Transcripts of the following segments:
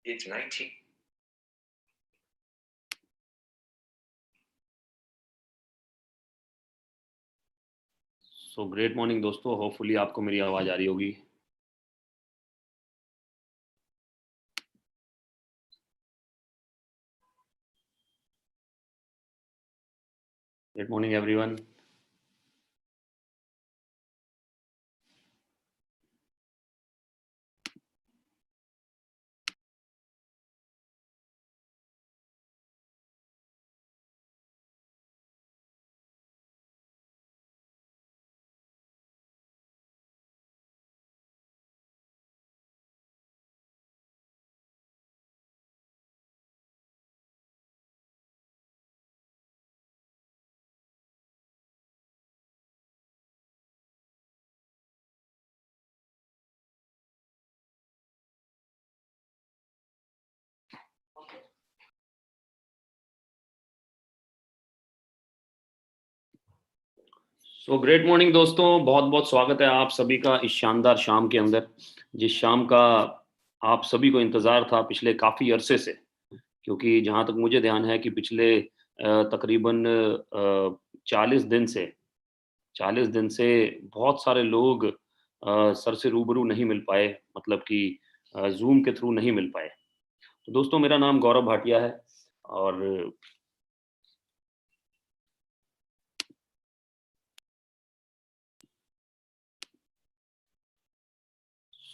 It's 19. So great morning दोस्तों, hopefully आपको मेरी आवाज़ आ रही होगी। Great morning everyone. So great morning दोस्तों, बहुत बहुत स्वागत है आप सभी का इस शानदार शाम के अंदर, जिस शाम का आप सभी को इंतज़ार था पिछले काफ़ी अरसे से। क्योंकि जहाँ तक मुझे ध्यान है कि पिछले तकरीबन 40 दिन से 40 दिन से बहुत सारे लोग सर से रूबरू नहीं मिल पाए, मतलब कि ज़ूम के थ्रू नहीं मिल पाए। तो दोस्तों, मेरा नाम गौरव भाटिया है और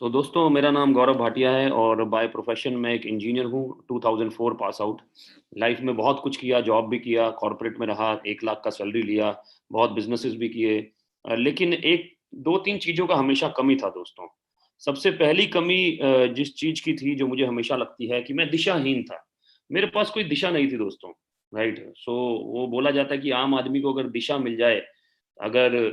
दोस्तों, मेरा नाम गौरव भाटिया है और बाय प्रोफेशन मैं एक इंजीनियर हूँ। 2004 पास आउट। लाइफ में बहुत कुछ किया, जॉब भी किया, कॉर्पोरेट में रहा, 1 लाख का सैलरी लिया, बहुत बिजनेसेस भी किए। लेकिन एक दो तीन चीज़ों का हमेशा कमी था दोस्तों। सबसे पहली कमी जिस चीज़ की थी, जो मुझे हमेशा लगती है, कि मैं दिशाहीन था। मेरे पास कोई दिशा नहीं थी दोस्तों। राइट। वो बोला जाता है कि आम आदमी को अगर दिशा मिल जाए, अगर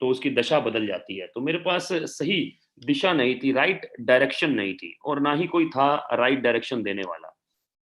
तो उसकी दशा बदल जाती है। तो मेरे पास सही दिशा नहीं थी, राइट डायरेक्शन नहीं थी, और ना ही कोई था राइट डायरेक्शन देने वाला।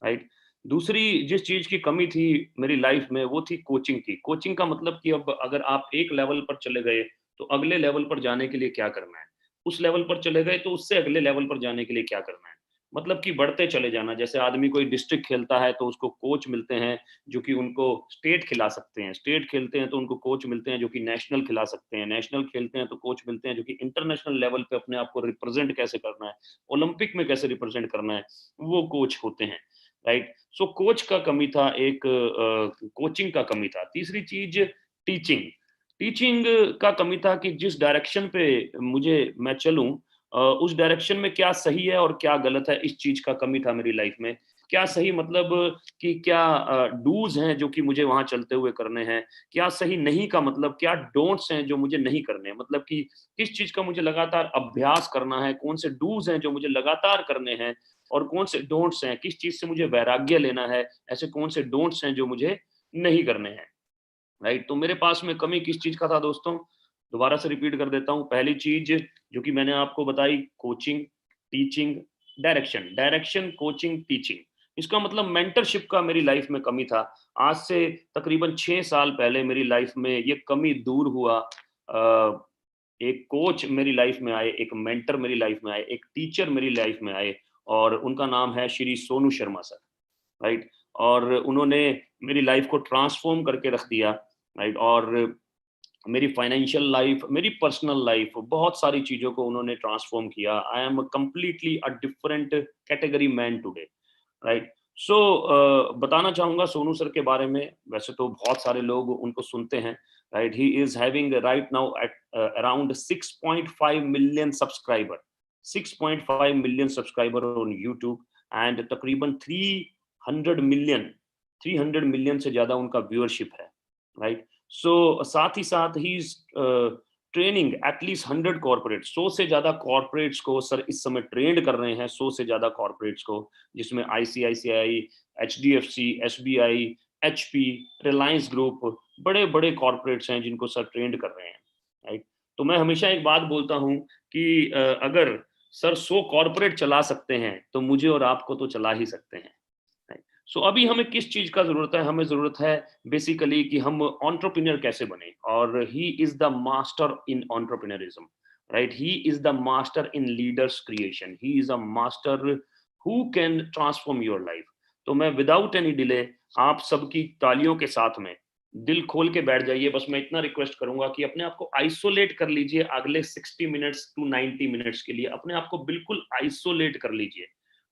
राइट। दूसरी जिस चीज़ की कमी थी मेरी लाइफ में, वो थी कोचिंग की। कोचिंग का मतलब कि अब अगर आप एक लेवल पर चले गए, तो अगले लेवल पर जाने के लिए क्या करना है? उस लेवल पर चले गए, तो उससे अगले लेवल पर जाने के लिए क्या करना है? मतलब कि बढ़ते चले जाना। जैसे आदमी कोई डिस्ट्रिक्ट खेलता है, तो उसको कोच मिलते हैं जो कि उनको स्टेट खिला सकते हैं। स्टेट खेलते हैं तो उनको कोच मिलते हैं जो कि नेशनल खिला सकते हैं। नेशनल खेलते हैं तो कोच मिलते हैं जो कि इंटरनेशनल लेवल पे अपने आप को रिप्रेजेंट कैसे करना है, ओलंपिक में कैसे रिप्रेजेंट करना है, वो कोच होते हैं। राइट। सो कोच का कमी था, एक कोचिंग का कमी था। तीसरी चीज टीचिंग। टीचिंग का कमी था कि जिस डायरेक्शन पे मुझे मैं चलूं, उस डायरेक्शन में क्या सही है और क्या गलत है, इस चीज का कमी था मेरी लाइफ में। क्या सही मतलब कि क्या डूज हैं जो कि मुझे वहां चलते हुए करने हैं, क्या सही नहीं का मतलब क्या डोंट्स हैं जो मुझे नहीं करने हैं, मतलब कि किस चीज का मुझे लगातार अभ्यास करना है, कौन से डूज हैं जो मुझे लगातार करने हैं, और कौन से डोंट्स हैं, किस चीज से मुझे वैराग्य लेना है, ऐसे कौन से डोंट्स हैं जो मुझे नहीं करने हैं। राइट। तो मेरे पास में कमी किस चीज का था दोस्तों? दोबारा से रिपीट कर देता हूँ। पहली चीज जो कि मैंने आपको बताई, coaching, teaching, direction. Direction, coaching, teaching, इसका मतलब मेंटरशिप का मेरी लाइफ में कमी था। आज से तकरीबन 6 साल पहले मेरी लाइफ में ये कमी दूर हुआ। एक कोच मेरी लाइफ में आए, एक मेंटर मेरी लाइफ में आए, एक टीचर मेरी लाइफ में आए, और उनका नाम है श्री सोनू शर्मा सर। राइट। और उन्होंने मेरी लाइफ को ट्रांसफॉर्म करके रख दिया। राइट। और मेरी फाइनेंशियल लाइफ, मेरी पर्सनल लाइफ, बहुत सारी चीज़ों को उन्होंने ट्रांसफॉर्म किया। I am completely a different category man today. Right. So बताना चाहूँगा सोनू सर के बारे में। वैसे तो बहुत सारे लोग उनको सुनते हैं। Right. He is having right now at around 6.5 million subscriber. 6.5 million subscriber on YouTube, and तकरीबन 300 मिलियन से ज़्यादा उनका व्यूअरशिप है। राइट। सो साथ ही साथ he is training at least 100 corporate, 100 से ज़्यादा कॉर्पोरेट्स को सर इस समय ट्रेंड कर रहे हैं। 100 से ज़्यादा कॉर्पोरेट्स को, जिसमें ICICI, HDFC, SBI, HP, Reliance group, बड़े बड़े कॉर्पोरेट्स हैं जिनको सर ट्रेंड कर रहे हैं। राइट। तो मैं हमेशा एक बात बोलता हूँ कि अगर सर 100 कॉर्पोरेट चला सकते हैं, तो मुझे और आपको तो चला ही सकते हैं। सो अभी हमें किस चीज का जरूरत है? हमें जरूरत है बेसिकली कि हम एंटरप्रेन्योर कैसे बने, और he is the master in entrepreneurism. Right. He is the master in leaders creation. He is a master who can transform your life. तो मैं विदाउट एनी डिले आप सबकी तालियों के साथ में दिल खोल के बैठ जाइए। बस मैं इतना रिक्वेस्ट करूंगा कि अपने आप को आइसोलेट कर लीजिए अगले 60 मिनट्स टू 90 मिनट्स के लिए। अपने आप को बिल्कुल आइसोलेट कर लीजिए,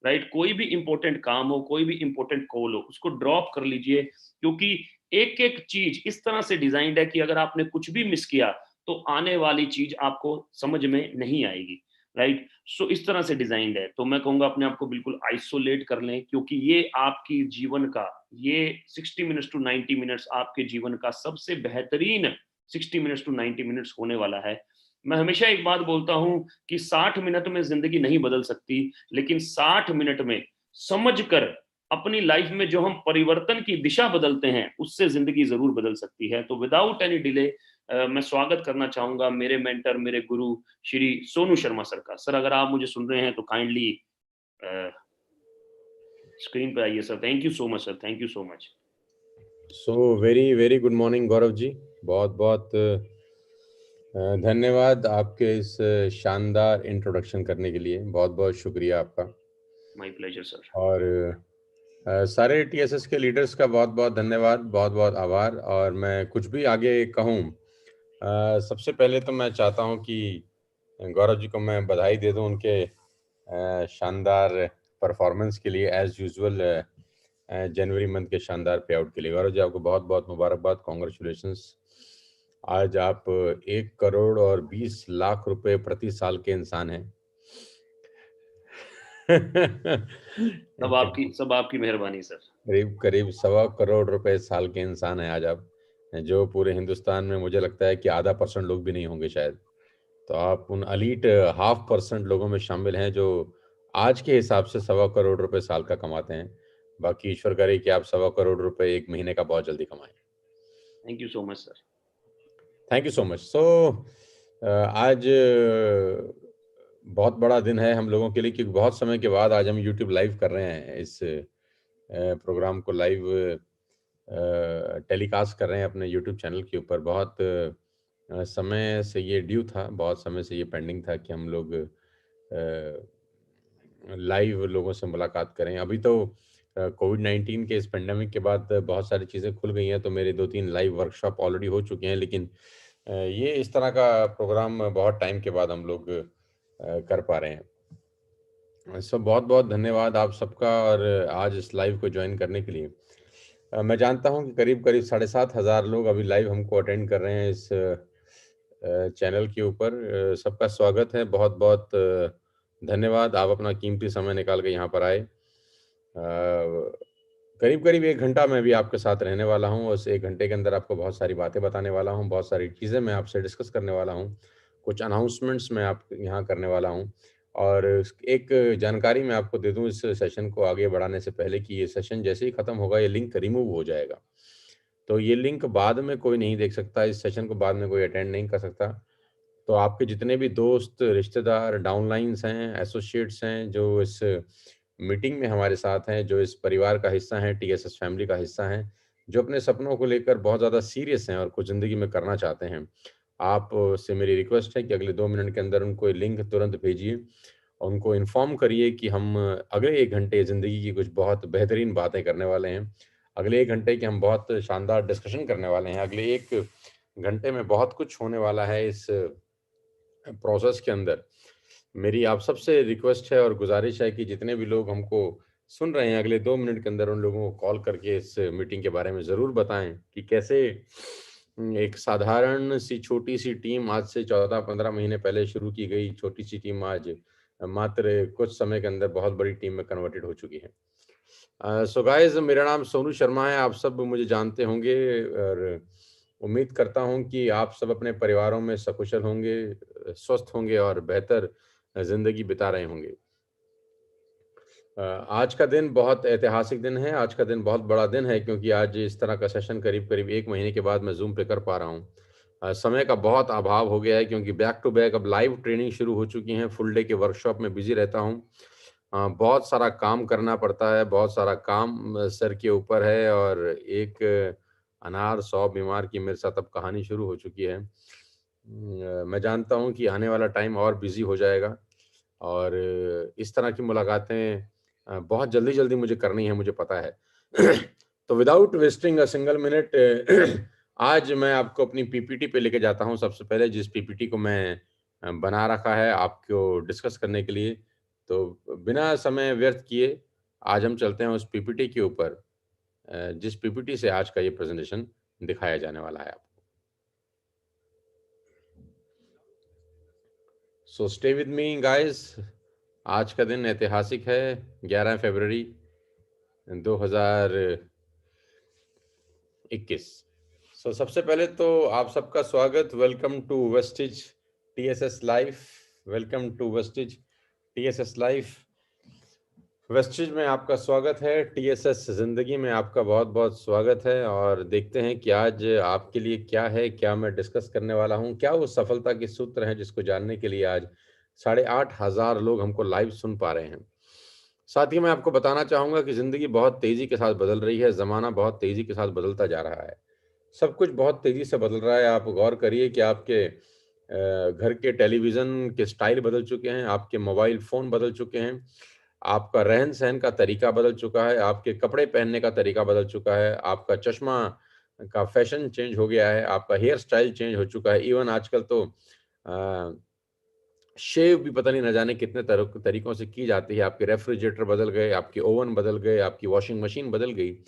राइट। कोई भी इंपॉर्टेंट काम हो, कोई भी इंपॉर्टेंट कॉल हो, उसको ड्रॉप कर लीजिए, क्योंकि एक एक चीज इस तरह से डिजाइंड है कि अगर आपने कुछ भी मिस किया तो आने वाली चीज आपको समझ में नहीं आएगी, राइट। सो इस तरह से डिजाइंड है। तो मैं कहूंगा अपने आप को बिल्कुल आइसोलेट कर लें, क्योंकि ये आपकी जीवन का, ये 60 मिनट्स टू 90 मिनट्स आपके जीवन का सबसे बेहतरीन 60 मिनट्स टू 90 मिनट्स होने वाला है। मैं हमेशा एक बात बोलता हूं कि 60 मिनट में जिंदगी नहीं बदल सकती, लेकिन 60 मिनट में समझकर अपनी लाइफ में जो हम परिवर्तन की दिशा बदलते हैं, उससे जिंदगी जरूर बदल सकती है। तो विदाउट एनी डिले मैं स्वागत करना चाहूंगा मेरे मेंटर, मेरे गुरु श्री सोनू शर्मा सर का। सर अगर आप मुझे सुन रहे हैं तो काइंडली स्क्रीन पे आइए sir. Thank you so much sir, thank you so much. So very very good morning Gaurav ji, बहुत बहुत धन्यवाद आपके इस शानदार इंट्रोडक्शन करने के लिए। बहुत बहुत शुक्रिया आपका। My pleasure sir. और सारे टीएसएस के लीडर्स का बहुत बहुत धन्यवाद, बहुत बहुत आभार। और मैं कुछ भी आगे कहूँ, सबसे पहले तो मैं चाहता हूँ कि गौरव जी को मैं बधाई दे दूँ उनके शानदार परफॉर्मेंस के लिए, एज यूजुअल जनवरी मंथ के शानदार पे आउट के लिए। गौरव जी आपको बहुत बहुत मुबारकबाद, कॉन्ग्रेचुलेशंस। आज आप 1 करोड़ और 20 लाख रुपए प्रति साल के इंसान हैं। सब आपकी मेहरबानी सर। करीब करीब 1.25 करोड़ रुपए साल के इंसान हैं आज आप, जो पूरे हिंदुस्तान में मुझे लगता है कि आधा % लोग भी नहीं होंगे शायद। तो आप उन अलीट 0.5% लोगों में शामिल हैं जो आज के हिसाब से 1.25 करोड़ रुपए साल का कमाते हैं। बाकी ईश्वर करे कि आप 1.25 करोड़ रुपए एक महीने का बहुत जल्दी कमाएं। Thank you so much sir. Thank you so much. So आज बहुत बड़ा दिन है हम लोगों के लिए, क्योंकि बहुत समय के बाद आज हम यूट्यूब लाइव कर रहे हैं। इस प्रोग्राम को लाइव टेलीकास्ट कर रहे हैं अपने यूट्यूब चैनल के ऊपर। बहुत समय से ये ड्यू था, बहुत समय से ये पेंडिंग था कि हम लोग लाइव लोगों से मुलाकात करें। अभी तो कोविड-19 के इस पेंडेमिक के बाद बहुत सारी चीज़ें खुल गई हैं, तो मेरे 2-3 लाइव वर्कशॉप ऑलरेडी हो चुके हैं। लेकिन ये इस तरह का प्रोग्राम बहुत टाइम के बाद हम लोग कर पा रहे हैं। सो बहुत-बहुत धन्यवाद आप सबका, और आज इस लाइव को ज्वाइन करने के लिए। मैं जानता हूँ कि करीब-करीब 7,500 लोग अभी लाइव हमको अटेंड कर रहे हैं इस चैनल के ऊपर। सबका स्वागत है, बहुत-बहुत धन्यवाद, आप अपना कीमती समय निकाल के यहाँ पर आए। करीब-करीब 1 घंटा मैं भी आपके साथ रहने वाला हूँ। उस 1 घंटे के अंदर आपको बहुत सारी बातें बताने वाला हूँ, बहुत सारी चीज़ें मैं आपसे डिस्कस करने वाला हूँ, कुछ अनाउंसमेंट्स मैं आप यहाँ करने वाला हूँ। और एक जानकारी मैं आपको दे दूँ इस सेशन को आगे बढ़ाने से पहले, कि ये सेशन जैसे ही खत्म होगा ये लिंक रिमूव हो जाएगा। तो ये लिंक बाद में कोई नहीं देख सकता, इस सेशन को बाद में कोई अटेंड नहीं कर सकता। तो आपके जितने भी दोस्त, रिश्तेदार, डाउनलाइन्स हैं, एसोसिएट्स हैं, जो इस मीटिंग में हमारे साथ हैं, जो इस परिवार का हिस्सा हैं, टीएसएस फैमिली का हिस्सा हैं, जो अपने सपनों को लेकर बहुत ज़्यादा सीरियस हैं और कुछ ज़िंदगी में करना चाहते हैं, आप से मेरी रिक्वेस्ट है कि अगले 2 मिनट के अंदर उनको ये लिंक तुरंत भेजिए और उनको इन्फॉर्म करिए कि हम अगले 1 घंटे ज़िंदगी की कुछ बहुत बेहतरीन बातें करने वाले हैं। अगले 1 घंटे की हम बहुत शानदार डिस्कशन करने वाले हैं। अगले 1 घंटे में बहुत कुछ होने वाला है इस प्रोसेस के अंदर। मेरी आप सबसे रिक्वेस्ट है और गुज़ारिश है कि जितने भी लोग हमको सुन रहे हैं, अगले 2 मिनट के अंदर उन लोगों को कॉल करके इस मीटिंग के बारे में ज़रूर बताएँ कि कैसे एक साधारण सी छोटी-सी टीम, आज से 14-15 महीने पहले शुरू की गई छोटी-सी टीम, आज मात्र कुछ समय के अंदर बहुत बड़ी टीम में कन्वर्टेड हो चुकी है। सो गाइज़, मेरा नाम सोनू शर्मा है, आप सब मुझे जानते होंगे, और उम्मीद करता हूँ कि आप सब अपने परिवारों में सकुशल होंगे, स्वस्थ होंगे और बेहतर ज़िंदगी बिता रहे होंगे। आज का दिन बहुत ऐतिहासिक दिन है, आज का दिन बहुत बड़ा दिन है, क्योंकि आज इस तरह का सेशन करीब-करीब 1 महीने के बाद मैं ज़ूम पे कर पा रहा हूँ। समय का बहुत अभाव हो गया है, क्योंकि बैक टू बैक अब लाइव ट्रेनिंग शुरू हो चुकी हैं, फुल डे के वर्कशॉप में बिज़ी रहता हूँ। बहुत सारा काम करना पड़ता है, बहुत सारा काम सर के ऊपर है, और एक अनार 100 बीमार की मेरे साथ अब कहानी शुरू हो चुकी है। मैं जानता हूँ कि आने वाला टाइम और बिज़ी हो जाएगा, और इस तरह की मुलाकातें बहुत जल्दी-जल्दी मुझे करनी है, मुझे पता है। तो without wasting a single minute आज मैं आपको अपनी पीपीटी पे लेके जाता हूँ सबसे पहले, जिस पीपीटी को मैं बना रखा है आपको डिस्कस करने के लिए। तो बिना समय व्यर्थ किए आज हम चलते हैं उस पीपीटी के ऊपर, जिस पीपीटी से आज का ये प्रेज़ेंटेशन दिखाया जाने वाला है आपको। So stay with me guys. आज का दिन ऐतिहासिक है, 11 फरवरी 2021। सो सबसे पहले तो आप सबका स्वागत, welcome to Vestige TSS life. Welcome to Vestige TSS life. Vestige में आपका स्वागत है, टीएसएस ज़िंदगी में आपका बहुत-बहुत स्वागत है। और देखते हैं कि आज आपके लिए क्या है, क्या मैं डिस्कस करने वाला हूँ, क्या वो सफलता के सूत्र हैं जिसको जानने के लिए आज 8,500 लोग हमको लाइव सुन पा रहे हैं। साथ ही मैं आपको बताना चाहूँगा कि ज़िंदगी बहुत तेज़ी के साथ बदल रही है, ज़माना बहुत तेज़ी के साथ बदलता जा रहा है। सब कुछ बहुत तेज़ी से बदल रहा है। आप गौर करिए कि आपके घर के टेलीविज़न के स्टाइल बदल चुके हैं, आपके मोबाइल फ़ोन बदल चुके हैं, आपका रहन-सहन का तरीका बदल चुका है, आपके कपड़े पहनने का तरीका बदल चुका है, आपका चश्मा का फ़ैशन चेंज हो गया है, आपका हेयर स्टाइल चेंज हो चुका है। इवन आजकल तो अ, शेव भी पता नहीं न जाने कितने तरीकों से की जाती है। आपके रेफ्रिजरेटर बदल गए, आपके ओवन बदल गए, आपकी वॉशिंग मशीन बदल गई।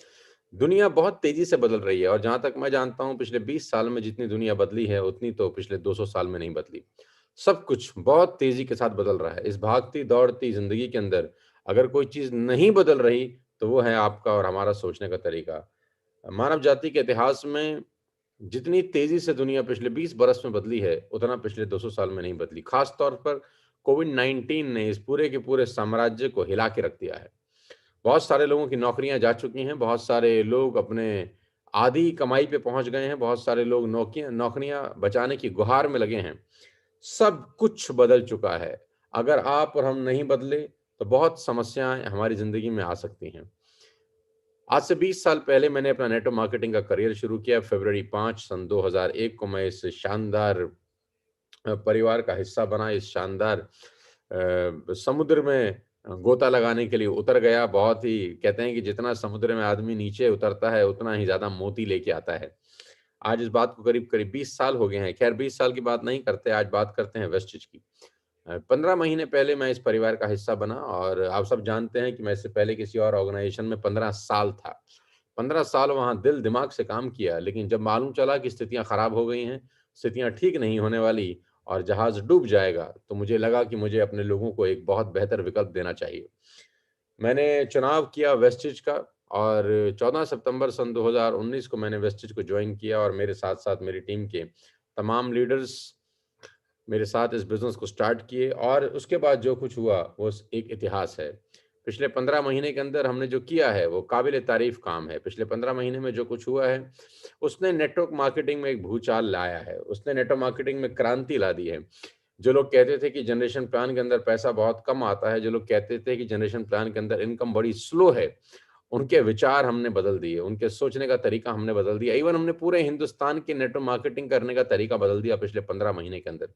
दुनिया बहुत तेज़ी से बदल रही है और जहाँ तक मैं जानता हूँ पिछले 20 साल में जितनी दुनिया बदली है, उतनी तो पिछले 200 साल में नहीं बदली। सब कुछ बहुत तेज़ी के साथ बदल रहा है। इस भागती-दौड़ती ज़िंदगी के अंदर अगर कोई चीज़ नहीं बदल रही, तो वो है आपका और हमारा सोचने का तरीका। मानव जाति के इतिहास में जितनी तेज़ी से दुनिया पिछले 20 बरस में बदली है, उतना पिछले 200 साल में नहीं बदली। ख़ास तौर पर कोविड-19 ने इस पूरे के पूरे साम्राज्य को हिला के रख दिया है। बहुत सारे लोगों की नौकरियाँ जा चुकी हैं, बहुत सारे लोग अपने आधी कमाई पे पहुँच गए हैं, बहुत सारे लोग नौकरियाँ बचाने की गुहार में लगे हैं। सब कुछ बदल चुका है। अगर आप और हम नहीं बदले, तो बहुत समस्याएँ हमारी ज़िंदगी में आ सकती हैं। आज से 20 साल पहले मैंने अपना नेटवर्क मार्केटिंग का करियर शुरू किया। फ़रवरी 5 सन 2001 को मैं इस शानदार परिवार का हिस्सा बना। इस शानदार समुद्र में गोता लगाने के लिए उतर गया। बहुत ही कहते हैं कि जितना समुद्र में आदमी नीचे उतरता है, उतना ही ज़्यादा मोती लेके आता है। आज इस बात को करीब-करीब 20 साल हो गए हैं। ख़ैर 20 साल की बात नहीं करते, आज बात करते हैं वेस्टिज की। 15 महीने पहले मैं इस परिवार का हिस्सा बना और आप सब जानते हैं कि मैं इससे पहले किसी और ऑर्गनाइज़ेशन में 15 साल था। 15 साल वहाँ दिल-दिमाग से काम किया, लेकिन जब मालूम चला कि स्थितियाँ खराब हो गई हैं, स्थितियाँ ठीक नहीं होने वाली और जहाज़ डूब जाएगा, तो मुझे लगा कि मुझे अपने लोगों को एक बहुत बेहतर विकल्प देना चाहिए। मैंने चुनाव किया वेस्टिज का और 14 सितंबर सन 2019 को मैंने वेस्टिज को जॉइन किया और मेरे साथ-साथ मेरी टीम के तमाम लीडर्स मेरे साथ इस बिज़नेस को स्टार्ट किए और उसके बाद जो कुछ हुआ, वो स एक इतिहास है। पिछले 15 महीने के अंदर हमने जो किया है, वो काबिल-ए-तारीफ़ काम है। पिछले 15 महीने में जो कुछ हुआ है, उसने नेटवर्क मार्केटिंग में एक भूचाल लाया है। उसने नेटवर्क मार्केटिंग में क्रांति ला दी है। जो लोग कहते थे कि जनरेशन प्लान के अंदर पैसा बहुत कम आता है, जो लोग कहते थे कि जनरेशन प्लान के अंदर इनकम बड़ी स्लो है, उनके विचार हमने बदल दिए, उनके सोचने का तरीका हमने बदल दिया। इवन हमने पूरे हिंदुस्तान की नेटवर्क मार्केटिंग करने का तरीका बदल दिया पिछले 15 महीने के अंदर।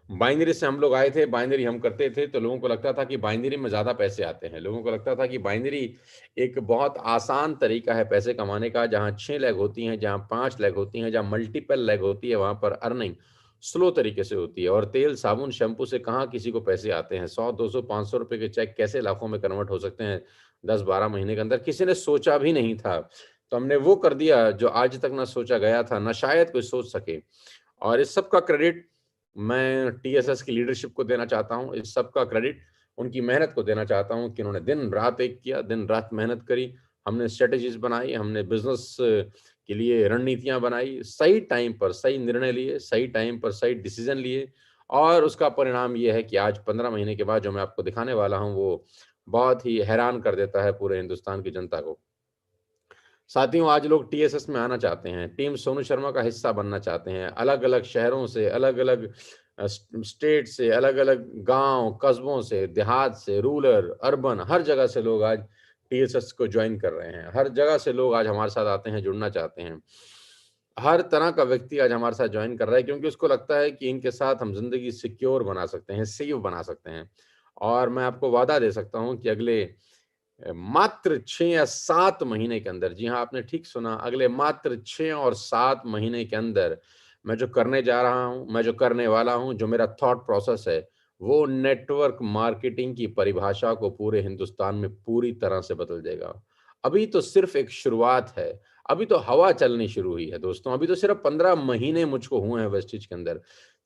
बाइनरी से हम लोग आए थे, बाइनरी हम करते थे, तो लोगों को लगता था कि बाइनरी में ज़्यादा पैसे आते हैं। लोगों को लगता था कि बाइनरी एक बहुत आसान तरीका है पैसे कमाने का, जहाँ 6 लेग होती हैं, जहाँ 5 लेग होती हैं, जहाँ मल्टीपल लेग होती है, वहाँ पर अर्निंग स्लो तरीके से होती है और तेल, साबुन, शैम्पू से कहाँ किसी को पैसे आते हैं। 100, 200, 500 रुपए के चेक कैसे लाखों में कन्वर्ट हो सकते हैं 10-12 महीने के अंदर, किसी ने सोचा भी नहीं था। तो हमने वो कर दिया जो आज तक ना सोचा गया था, ना शायद कोई सोच सके और इस सब का क्रेडिट मैं टीएसएस की लीडरशिप को देना चाहता हूँ। इस सब का क्रेडिट उनकी मेहनत को देना चाहता हूँ कि उन्होंने दिन-रात एक किया, दिन-रात मेहनत करी। हमने स्ट्रैटेजीज़ बनाई, हमने बिज़नेस के लिए रणनीतियाँ बनाई, सही टाइम पर सही निर्णय लिए, सही टाइम पर सही डिसीज़न लिए और उसका परिणाम ये है कि आज 15 महीने के बाद जो मैं आपको दिखाने वाला हूँ, वो बहुत ही हैरान कर देता है पूरे हिंदुस्तान की जनता को। साथियों, आज लोग टीएसएस में आना चाहते हैं, टीम सोनू शर्मा का हिस्सा बनना चाहते हैं। अलग-अलग शहरों से, अलग-अलग स्टेट से, अलग-अलग गाँव, कस्बों से, देहात से, रूरल, अर्बन हर जगह से लोग आज टीएसएस को जॉइन कर रहे हैं। हर जगह से लोग आज हमारे साथ आते हैं, जुड़ना चाहते हैं। हर तरह का व्यक्ति आज हमारे साथ जॉइन कर रहा है क्योंकि उसको लगता है कि इनके साथ हम ज़िंदगी सिक्योर बना सकते हैं, सेफ बना सकते हैं। और मैं आपको वादा दे सकता हूँ कि अगले मात्र 6 या 7 महीने के अंदर, जी हाँ, आपने ठीक सुना, अगले मात्र 6 और 7 महीने के अंदर मैं जो करने जा रहा हूँ, मैं जो करने वाला हूँ, जो मेरा थॉट प्रोसेस है, वो नेटवर्क मार्केटिंग की परिभाषा को पूरे हिंदुस्तान में पूरी तरह से बदल देगा। अभी तो सिर्फ़ एक शुरुआत है, अभी तो हवा चलनी शुरू हुई है दोस्तों, अभी तो सिर्फ़ 15 महीने मुझको हुए हैं वेस्टिज के अंदर।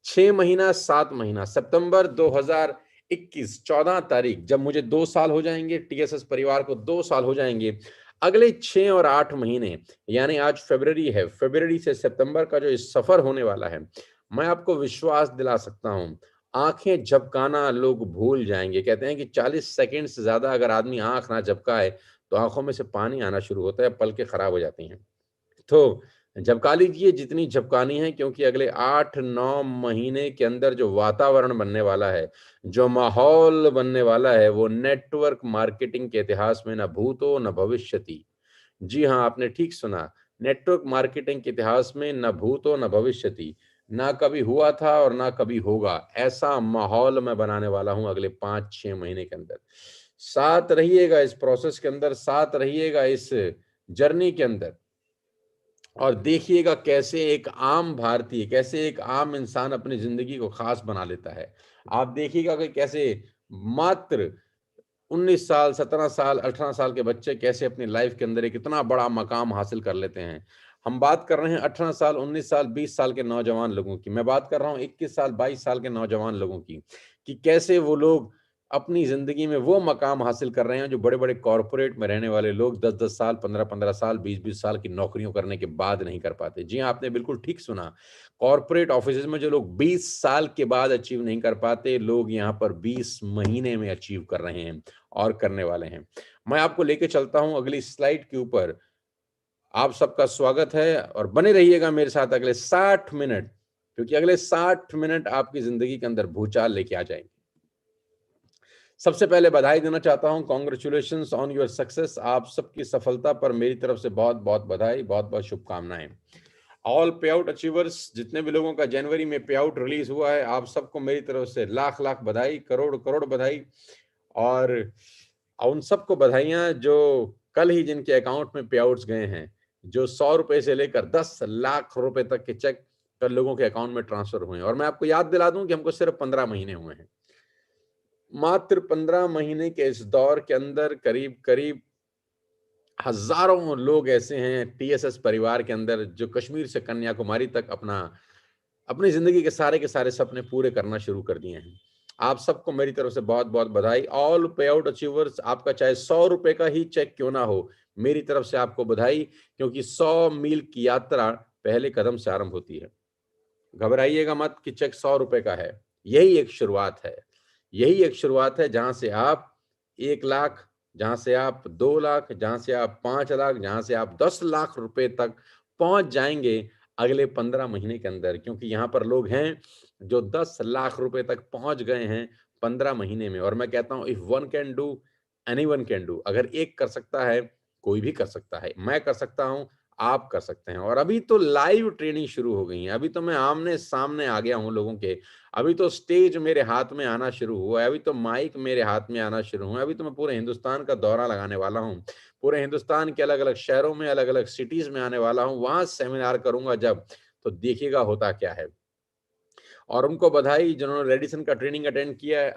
6 महीना, 7 महीना, सितंबर 2021 14 तारीख जब मुझे 2 साल हो जाएँगे, टीएसएस परिवार को 2 साल हो जाएँगे, अगले 6 और 8 महीने यानी आज फ़रवरी है, फ़रवरी से सितंबर का जो ये सफ़र होने वाला है, मैं आपको विश्वास दिला सकता हूँ, आँखें झपकाना लोग भूल जाएँगे। कहते हैं कि 40 सेकंड से ज़्यादा अगर आदमी आँख ना झपकाए, तो आँखों में से पानी आना शुरू होता है, पलकें खराब हो जाती हैं। तो झपका लीजिए जितनी झपकानी है, क्योंकि अगले 8-9 महीने के अंदर जो वातावरण बनने वाला है, जो माहौल बनने वाला है, वो नेटवर्क मार्केटिंग के इतिहास में न भूतो न भविष्यति। जी हाँ, आपने ठीक सुना। नेटवर्क मार्केटिंग के इतिहास में न भूतो न भविष्यति, ना कभी हुआ था और ना कभी होगा। ऐसा माहौल मैं बनाने वाला हूँ अगले 5-6 महीने के अंदर। साथ रहिएगा इस प्रोसेस के अंदर, साथ रहिएगा इस जर्नी के अंदर। और देखिएगा कैसे एक आम भारतीय, कैसे एक आम इंसान अपनी ज़िंदगी को ख़ास बना लेता है। आप देखिएगा कि कैसे मात्र 19 साल, 17 साल, 18 साल के बच्चे कैसे अपनी लाइफ़ के अंदर एक इतना बड़ा मकाम हासिल कर लेते हैं। हम बात कर रहे हैं 18 साल, 19 साल, 20 साल के नौजवान लोगों की। मैं बात कर रहा हूँ 21 साल, 22 साल के नौजवान लोगों की, कि कैसे वो लोग अपनी ज़िंदगी में वो मकाम हासिल कर रहे हैं जो बड़े-बड़े कॉर्पोरेट में रहने वाले लोग 10-10 साल, 15-15 साल, 20-20 साल की नौकरियों करने के बाद नहीं कर पाते। जी हाँ, आपने बिल्कुल ठीक सुना। कॉर्पोरेट ऑफिसेज़ में जो लोग 20 साल के बाद अचीव नहीं कर पाते, लोग यहाँ पर 20 महीने में अचीव कर रहे हैं और करने वाले हैं। मैं आपको लेके चलता हूँ अगली स्लाइड के ऊपर। आप सबका स्वागत है और बने रहिएगा मेरे साथ अगले 60 मिनट, क्योंकि अगले 60 मिनट आपकी ज़िंदगी के अंदर भूचाल लेके आ जाएँगे। सबसे पहले बधाई देना चाहता हूँ, कांग्रेचुलेशंस ऑन योर सक्सेस। आप सबकी सफलता पर मेरी तरफ से बहुत-बहुत बधाई, बहुत-बहुत शुभकामनाएँ। ऑल पे आउट अचीवर्स, जितने भी लोगों का जनवरी में पे आउट रिलीज़ हुआ है, आप सबको मेरी तरफ से लाख-लाख बधाई, करोड़-करोड़ बधाई। और उन सबको बधाइयाँ जो कल ही जिनके अकाउंट में पे आउट्स गए हैं, जो ₹100 से लेकर 10 लाख रुपए तक के चेक कल लोगों के अकाउंट में ट्रांसफ़र हुए हैं। और मैं आपको याद दिला दूँ कि हमको सिर्फ़ 15 महीने हुए हैं। मात्र 15 महीने के इस दौर के अंदर करीब-करीब हज़ारों लोग ऐसे हैं टीएसएस परिवार के अंदर जो कश्मीर से कन्याकुमारी तक अपनी ज़िंदगी के सारे सपने पूरे करना शुरू कर दिए हैं। आप सबको मेरी तरफ से बहुत-बहुत बधाई। ऑल पे आउट अचीवर्स, आपका चाहे ₹100 का ही चेक क्यों ना हो, मेरी तरफ से आपको बधाई, क्योंकि 100 मील की यात्रा पहले कदम से आरंभ होती है। घबराइएगा मत कि चेक ₹100 का है। यही एक शुरुआत है। यही एक शुरुआत है जहाँ से आप 1 लाख, जहाँ से आप 2 लाख, जहाँ से आप 5 लाख, जहाँ से आप 10 लाख रुपए तक पहुँच जाएँगे अगले 15 महीने के अंदर। क्योंकि यहाँ पर लोग हैं जो 10 लाख रुपए तक पहुँच गए हैं 15 महीने में। और मैं कहता हूँ if one can do, anyone can do. अगर एक कर सकता है, कोई भी कर सकता है। मैं कर सकता हूँ, आप कर सकते हैं। और अभी तो लाइव ट्रेनिंग शुरू हो गई है। अभी तो मैं आमने-सामने आ गया हूँ लोगों के। अभी तो स्टेज मेरे हाथ में आना शुरू हुआ है। अभी तो माइक मेरे हाथ में आना शुरू हुआ है। अभी तो मैं पूरे हिंदुस्तान का दौरा लगाने वाला हूँ। पूरे हिंदुस्तान के अलग-अलग शहरों में, अलग-अलग सिटीज़ में आने वाला हूँ। वहाँ सेमिनार करूँगा जब, तो देखिएगा होता क्या है। और उनको बधाई जिन्होंने रेडिसन का ट्रेनिंग अटेंड किया है,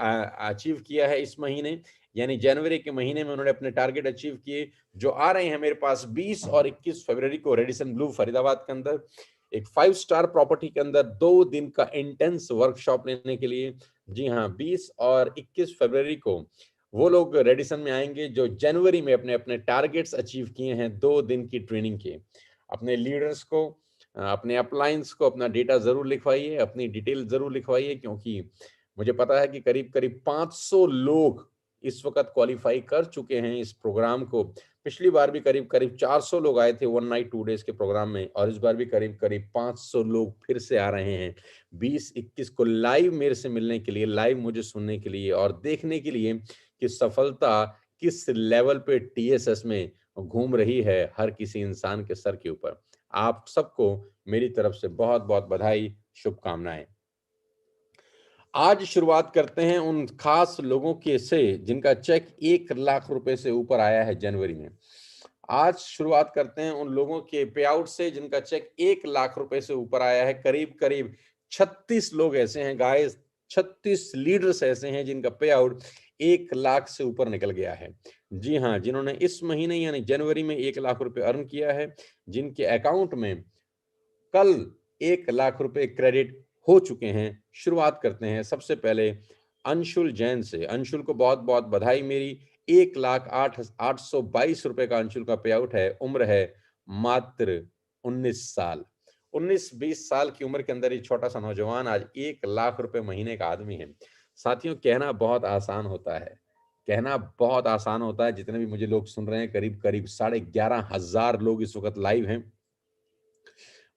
अचीव किया है इस महीने, यानी जनवरी के महीने में उन्होंने अपने टारगेट अचीव किए, जो आ रहे हैं मेरे पास 20 और 21 फरवरी को रेडिसन ब्लू फरीदाबाद के अंदर एक 5 स्टार प्रॉपर्टी के अंदर 2 दिन का इंटेंस वर्कशॉप लेने के लिए। जी हाँ, 20 और 21 फरवरी को वो लोग रेडिसन में आएंगे जो जनवरी में अपने अपने टारगेट्स अचीव किए हैं 2 दिन की ट्रेनिंग के। अपने लीडर्स को, अपने अपलाइंस को अपना डेटा ज़रूर लिखवाइए, अपनी डिटेल ज़रूर लिखवाइए, क्योंकि मुझे पता है कि करीब-करीब 500 लोग इस वक़्त क्वालीफ़ाई कर चुके हैं इस प्रोग्राम को। पिछली बार भी करीब-करीब 400 लोग आए थे 1 नाइट 2 डेज़ के प्रोग्राम में, और इस बार भी करीब-करीब 500 लोग फिर से आ रहे हैं 20-21 को लाइव मेरे से मिलने के लिए, लाइव मुझे सुनने के लिए और देखने के लिए कि सफलता किस लेवल पे टीएसएस में घूम रही है हर किसी इंसान के सर के ऊपर। आप सबको मेरी तरफ से बहुत-बहुत बधाई, शुभकामनाएँ। आज शुरुआत करते हैं उन खास लोगों के से जिनका चेक 1 लाख रुपए से ऊपर आया है जनवरी में। आज शुरुआत करते हैं उन लोगों के पे आउट से जिनका चेक 1 लाख रुपए से ऊपर आया है। करीब करीब 36 लोग ऐसे हैं गाइस, 36 लीडर्स ऐसे हैं जिनका पे आउट 1 लाख से ऊपर निकल गया है। जी हाँ, जिन्होंने इस महीने यानी जनवरी में 1 लाख रुपए अर्न किया है, जिनके अकाउंट में कल 1 लाख रुपए क्रेडिट हो चुके हैं। शुरुआत करते हैं सबसे पहले अंशुल जैन से। अंशुल को बहुत बहुत बधाई मेरी। 1,08,822 रुपए का अंशुल का पे आउट है। उम्र है मात्र 19 साल। 19-20 साल की उम्र के अंदर ये छोटा सा नौजवान आज 1 लाख रुपए महीने का आदमी है। साथियों, कहना बहुत आसान होता है, कहना बहुत आसान होता है। जितने भी मुझे लोग सुन रहे हैं, करीब करीब 11,500 लोग इस वक्त लाइव हैं,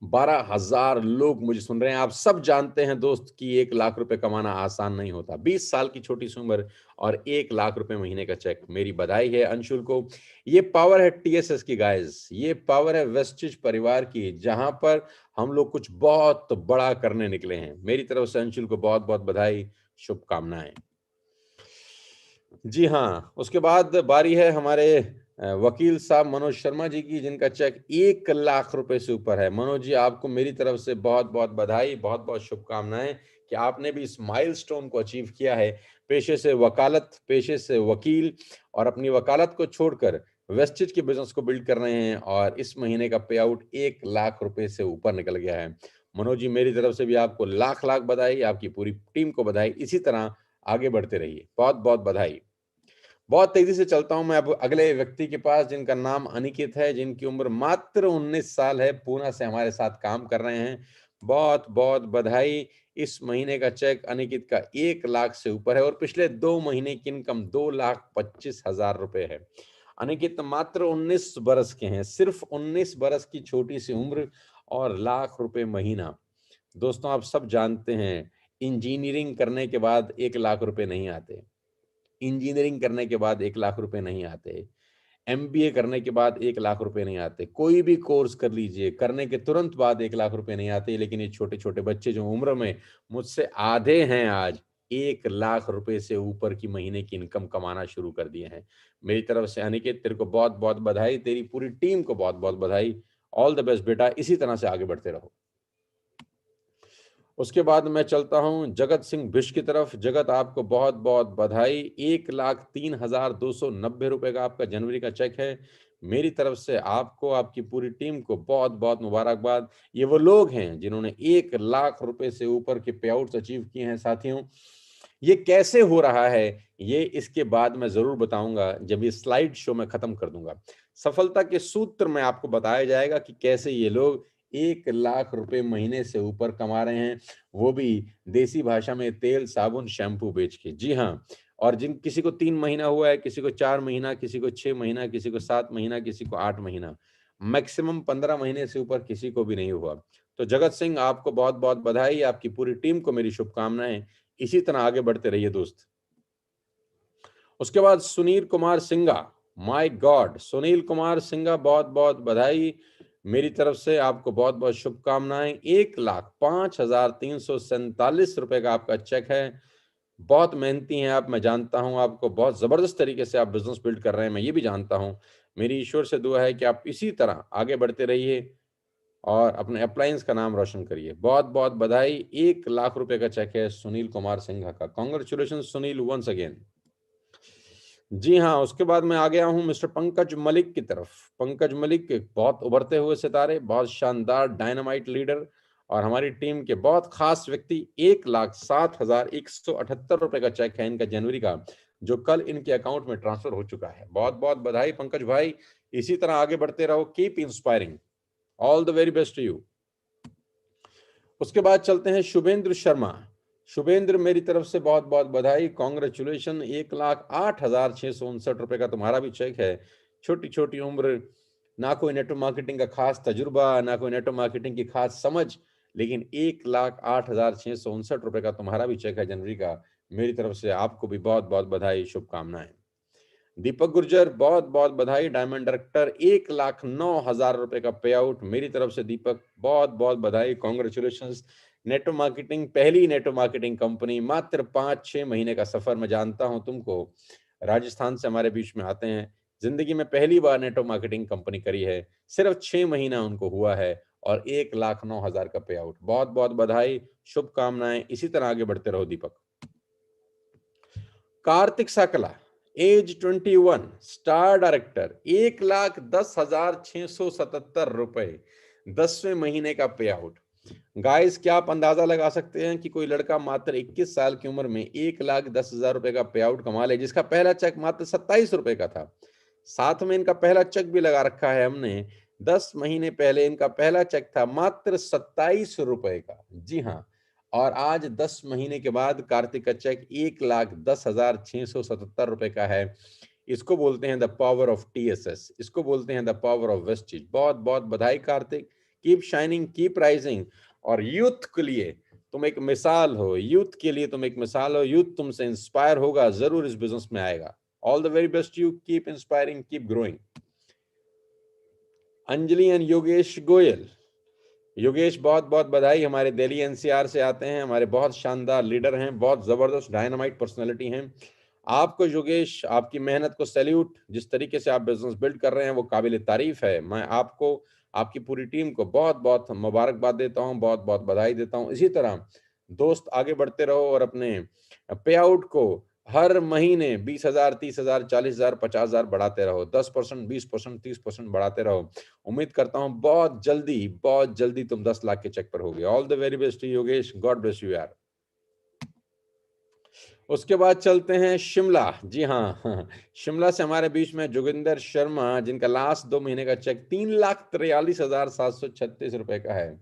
12,000 लोग मुझे सुन रहे हैं। आप सब जानते हैं दोस्त कि 1 लाख रुपए कमाना आसान नहीं होता। 20 साल की छोटी सी उम्र और 1 लाख रुपए महीने का चेक। मेरी बधाई है अंशुल को। ये पावर है टीएसएस की गाइस, ये पावर है वेस्टिज परिवार की, जहां पर हम लोग कुछ बहुत बड़ा करने निकले हैं। मेरी तरफ से अंशुल को बहुत बहुत बधाई, शुभकामनाएं। जी हाँ, उसके बाद बारी है हमारे वकील साहब मनोज शर्मा जी की, जिनका चेक 1 लाख रुपए से ऊपर है। मनोज जी, आपको मेरी तरफ से बहुत बहुत बधाई, बहुत बहुत शुभकामनाएं कि आपने भी इस माइलस्टोन को अचीव किया है। पेशे से वकालत, पेशे से वकील, और अपनी वकालत को छोड़कर वेस्टिज के बिजनेस को बिल्ड कर रहे हैं, और इस महीने का पे आउट 1 लाख रुपए से ऊपर निकल गया है। मनोज जी, मेरी तरफ से भी आपको लाख लाख बधाई, आपकी पूरी टीम को बधाई। इसी तरह आगे बढ़ते रहिए, बहुत बहुत बधाई। बहुत तेजी से चलता हूं मैं अब अगले व्यक्ति के पास, जिनका नाम अनिकेत है, जिनकी उम्र मात्र 19 साल है, पूना से हमारे साथ काम कर रहे हैं। बहुत बहुत बधाई। इस महीने का चेक अनिकेत का 1 लाख से ऊपर है, और पिछले 2 महीने की इनकम 2,25,000 रुपए है। अनिकेत मात्र 19 बरस के हैं, सिर्फ 19 बरस की छोटी सी उम्र और लाख रुपए महीना। दोस्तों, आप सब जानते हैं, इंजीनियरिंग करने के बाद 1 लाख रुपए नहीं आते, इंजीनियरिंग करने के बाद 1 लाख रुपए नहीं आते, एमबीए करने के बाद 1 लाख रुपए नहीं आते, कोई भी कोर्स कर लीजिए, करने के तुरंत बाद 1 लाख रुपए नहीं आते। लेकिन ये छोटे छोटे बच्चे जो उम्र में मुझसे आधे हैं, आज 1 लाख रुपए से ऊपर की महीने की इनकम कमाना शुरू कर दिए हैं। मेरी तरफ से अनिकेत, तेरे को बहुत बहुत बधाई, तेरी पूरी टीम को बहुत बहुत बधाई। ऑल द बेस्ट बेटा, इसी तरह से आगे बढ़ते रहो। उसके बाद मैं चलता हूं जगत सिंह भिष की तरफ। जगत, आपको बहुत बहुत बधाई। 1,03,290 रुपए का आपका जनवरी का चेक है। मेरी तरफ से आपको, आपकी पूरी टीम को बहुत बहुत मुबारकबाद। ये वो लोग हैं जिन्होंने 1 लाख रुपए से ऊपर के पे आउट्स अचीव किए हैं। साथियों, ये कैसे हो रहा है, ये इसके बाद मैं जरूर बताऊंगा, जब ये स्लाइड शो में खत्म कर दूंगा। सफलता के सूत्र में आपको बताया जाएगा कि कैसे ये लोग 1 लाख रुपए महीने से ऊपर कमा रहे हैं, वो भी देसी भाषा में तेल, साबुन, शैम्पू बेच के। जी हाँ, और जिन किसी को 3 महीना हुआ है, किसी को 4 महीना, किसी को 6 महीना, किसी को 7 महीना, किसी को 8 महीना, मैक्सिमम 15 महीने से ऊपर किसी को भी नहीं हुआ। तो जगत सिंह, आपको बहुत बहुत बधाई, आपकी पूरी टीम को मेरी शुभकामनाएं। इसी तरह आगे बढ़ते रहिए दोस्त। उसके बाद सुनील कुमार सिंघा, माय गॉड, सुनील कुमार सिंघा, बहुत बहुत बधाई। मेरी तरफ से आपको बहुत बहुत शुभकामनाएं। 1,05,347 रुपए का आपका चेक है। बहुत मेहनती हैं आप, मैं जानता हूं आपको, बहुत जबरदस्त तरीके से आप बिजनेस बिल्ड कर रहे हैं, मैं ये भी जानता हूं। मेरी ईश्वर से दुआ है कि आप इसी तरह आगे बढ़ते रहिए और अपने अप्लायंस का नाम रोशन करिए। बहुत बहुत बधाई। 1 लाख रुपए का चेक है सुनील कुमार सिंघा का। Congratulation Sunil, once again. जी हाँ, उसके बाद मैं आ गया हूं मिस्टर पंकज मलिक की तरफ। पंकज मलिक एक बहुत उभरते हुए सितारे, बहुत शानदार डायनामाइट लीडर, और हमारी टीम के बहुत खास व्यक्ति। 1,07,178 रुपए का चेक है इनका जनवरी का, जो कल इनके अकाउंट में ट्रांसफर हो चुका है। बहुत बहुत बधाई पंकज भाई, इसी तरह आगे बढ़ते रहो, keep inspiring, all the very best to you. उसके बाद चलते हैं शुभेंद्र शर्मा। शुभेंद्र, मेरी तरफ से बहुत बहुत बधाई, कॉन्ग्रेचुलेशन। 1,08,659 रुपए का तुम्हारा भी चेक है। छोटी छोटी उम्र, ना कोई नेटवर्क मार्केटिंग का खास तजुर्बा, ना कोई नेटवर्क मार्केटिंग की खास समझ, लेकिन 1,08,659 रुपए का तुम्हारा भी चेक है जनवरी का। मेरी तरफ से आपको भी बहुत बहुत बधाई, शुभकामनाएं। दीपक गुर्जर, बहुत बहुत बधाई, डायमंड डायरेक्टर। 1,09,000 रुपए का पे आउट। मेरी तरफ से दीपक बहुत बहुत बधाई, कॉन्ग्रेचुलेशन। नेटवर्क मार्केटिंग, पहली नेटवर्क मार्केटिंग कंपनी, मात्र 5-6 महीने का सफर। मैं जानता हूं तुमको, राजस्थान से हमारे बीच में आते हैं, जिंदगी में पहली बार नेटवर्क मार्केटिंग कंपनी करी है, सिर्फ 6 महीना उनको हुआ है और 1,09,000 का पे आउट। बहुत बहुत बधाई, शुभकामनाएं, इसी तरह आगे बढ़ते रहो Deepak. Kartik Sakla, age 21, star director, 1,10,677 रुपए, 10वें महीने का पे आउट। गाइस, क्या आप अंदाजा लगा सकते हैं कि कोई लड़का मात्र 21 साल की उम्र में 1,10,000 रुपए का पे आउट कमा ले, जिसका पहला चेक मात्र 27 रुपए का था। साथ में इनका पहला चेक भी लगा रखा है हमने, 10 महीने पहले इनका पहला चेक था मात्र 27 रुपए का। जी हाँ, और आज 10 महीने के बाद कार्तिक का चेक 1,10,677 रुपए का है। इसको बोलते हैं द पावर ऑफ TSS, इसको बोलते हैं द पावर ऑफ वेस्टेज। बहुत बहुत बधाई Kartik, keep shining, keep rising. और यूथ के लिए तुम एक मिसाल हो, यूथ के लिए तुम एक मिसाल हो, यूथ तुमसे इंस्पायर होगा, जरूर इस बिजनेस में आएगा। All the very best you, keep inspiring, keep growing. Anjali and Yogesh Goyal, Yogesh बहुत बहुत बधाई, हमारे दिल्ली NCR से आते हैं, हमारे बहुत शानदार लीडर हैं, बहुत जबरदस्त डायनामाइट पर्सनालिटी हैं। आपको योगेश, आपकी मेहनत को सैल्यूट, जिस तरीके से आप बिजनेस बिल्ड कर रहे हैं वो काबिल तारीफ है। मैं आपको, आपकी पूरी टीम को बहुत बहुत मुबारकबाद देता हूं, बहुत बहुत बधाई देता हूं। इसी तरह दोस्त आगे बढ़ते रहो और अपने पे आउट को हर महीने 20,000, 30,000, 40,000, 50,000 बढ़ाते रहो, 10%, 20%, 30% बढ़ाते रहो। उम्मीद करता हूं बहुत जल्दी तुम 10 लाख के चेक पर होगे। All the very best Yogesh, God bless you यार। उसके बाद चलते हैं शिमला। जी हाँ, शिमला से हमारे बीच में जोगिंदर शर्मा, जिनका लास्ट 2 महीने का चेक 3,43,736 रुपए का है।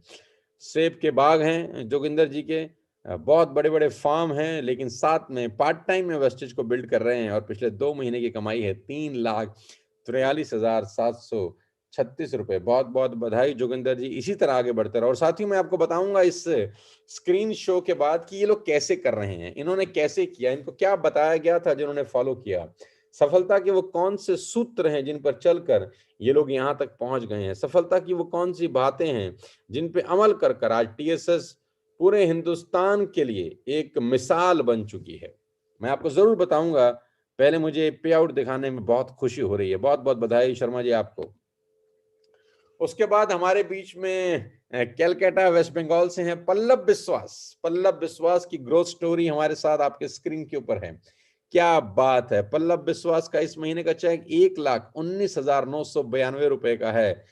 सेब के बाग हैं जोगिंदर जी के, बहुत बड़े बड़े फार्म हैं, लेकिन साथ में पार्ट टाइम में वेस्टेज को बिल्ड कर रहे हैं और पिछले 2 महीने की कमाई है 3,43,736 रुपए। बहुत बहुत बधाई जोगिंदर जी, इसी तरह आगे बढ़ते रहो। और साथियों, मैं आपको बताऊंगा इस स्क्रीन शो के बाद कि ये लोग कैसे कर रहे हैं, इन्होंने कैसे किया, इनको क्या बताया गया था जिन्होंने फॉलो किया। सफलता के वो कौन से सूत्र हैं जिन पर चलकर ये लोग यहां तक पहुंच गए हैं। सफलता की वो कौन सी बातें हैं जिन पे अमल कर कर आज TSS पूरे हिंदुस्तान के लिए एक मिसाल बन चुकी है। मैं आपको जरूर बताऊंगा। पहले मुझे पे आउट दिखाने में बहुत खुशी हो रही है। बहुत बहुत बधाई शर्मा जी आपको। उसके बाद हमारे बीच में कैलकाटा वेस्ट बंगाल से हैं पल्लव विश्वास। पल्लव विश्वास की ग्रोथ स्टोरी हमारे साथ आपके स्क्रीन के ऊपर है। क्या बात है, पल्लव विश्वास का इस महीने का चेक 1,19,992 रुपए का है।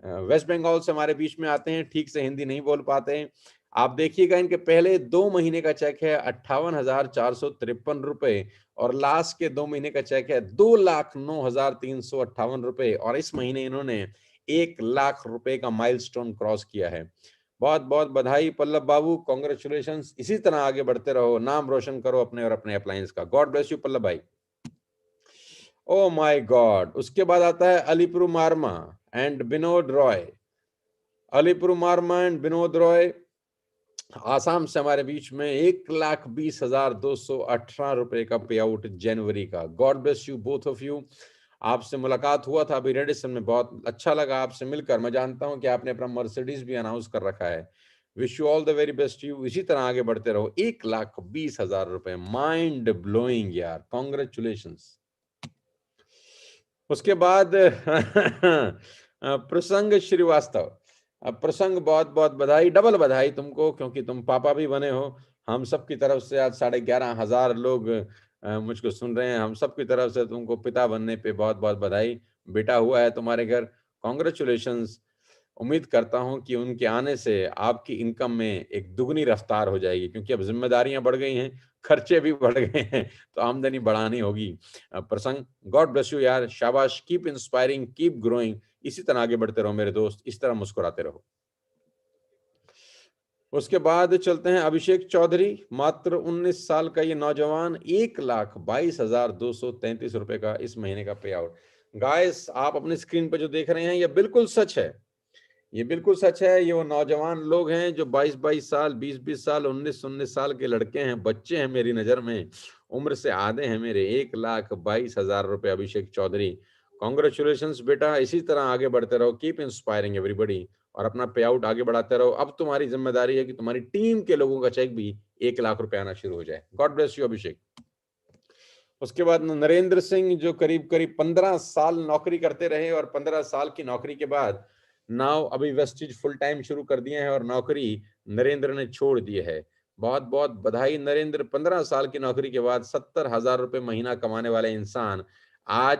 वेस्ट बंगाल से हमारे बीच में आते हैं, ठीक से हिंदी नहीं बोल पाते हैं। आप देखिएगा, इनके पहले 2 महीने का चेक है 58,453 रुपए और लास्ट के 2 महीने का चेक है 2,09,358 रुपए और इस महीने इन्होंने 1,00,000 रुपए का माइलस्टोन क्रॉस किया है। बहुत बहुत बधाई पल्लव बाबू, कॉन्ग्रेचुलेशंस। इसी तरह आगे बढ़ते रहो, नाम रोशन करो अपने और अपने अप्लायंस का। गॉड ब्लेस यू पल्लव भाई। ओ माय गॉड, उसके बाद आता है अलीपुर मार्मा एंड विनोद रॉय। अलीपुर मार्मा एंड विनोद रॉय आसाम से हमारे बीच में 1,20,218 रुपए का पे आउट जनवरी का। God bless you both of you. आपसे मुलाकात हुआ था अभी रेडिसन में, बहुत अच्छा लगा आपसे मिलकर। मैं जानता हूं कि आपने अपना मर्सिडीज भी अनाउंस कर रखा है। Wish you all the very best you, इसी तरह आगे बढ़ते रहो। 1,20,000 रुपए, माइंड ब्लोइंग यार, कॉन्ग्रेचुलेशन। उसके बाद प्रसंग श्रीवास्तव। प्रसंग, बहुत बहुत बधाई, डबल बधाई तुमको, क्योंकि तुम पापा भी बने हो। हम सब की तरफ से आज 11,500 लोग मुझको सुन रहे हैं। हम सब की तरफ से तुमको पिता बनने पे बहुत बहुत बधाई। बेटा हुआ है तुम्हारे घर, कॉन्ग्रेचुलेशंस। उम्मीद करता हूं कि उनके आने से आपकी इनकम में एक दुगनी रफ्तार हो जाएगी, क्योंकि अब जिम्मेदारियां बढ़ गई हैं, खर्चे भी बढ़ गए हैं, तो आमदनी बढ़ानी होगी। प्रसंग, गॉड ब्लेस यू यार, शाबाश, कीप इंस्पायरिंग, कीप ग्रोइंग। इसी तरह आगे बढ़ते रहो मेरे दोस्त, इस तरह मुस्कुराते रहो। उसके बाद चलते हैं अभिषेक चौधरी। मात्र 19 साल का ये नौजवान, 1,22,233 रुपए का इस महीने का पे आउट। गाइस, आप अपने स्क्रीन पर जो देख रहे हैं ये बिल्कुल सच है, ये बिल्कुल सच है। ये वो नौजवान लोग हैं जो 22-22 साल, 20-20 साल, 19-19 साल के लड़के हैं, बच्चे हैं मेरी नजर में, उम्र से आधे हैं मेरे। 1,22,000 रुपए अभिषेक चौधरी, कॉन्ग्रेचुलेशन बेटा। इसी तरह आगे बढ़ते रहो, कीप इंस्पायरिंग एवरीबॉडी। और अपना पे आउट आगे बढ़ाते रहो। अब तुम्हारी जिम्मेदारी है कि तुम्हारी टीम के लोगों का चेक भी 1 लाख रुपए आना शुरू हो जाए। गॉड ब्लेस यू अभिषेक। उसके बाद नरेंद्र सिंह जो करीब करीब 15 साल नौकरी करते रहे और 15 साल की नौकरी के बाद नाउ अभी वेस्टिज फुल टाइम शुरू कर दिए हैं और नौकरी नरेंद्र ने छोड़ दी है। बहुत बहुत बधाई नरेंद्र। 15 साल की नौकरी के बाद 70,000 रुपए महीना कमाने वाले इंसान आज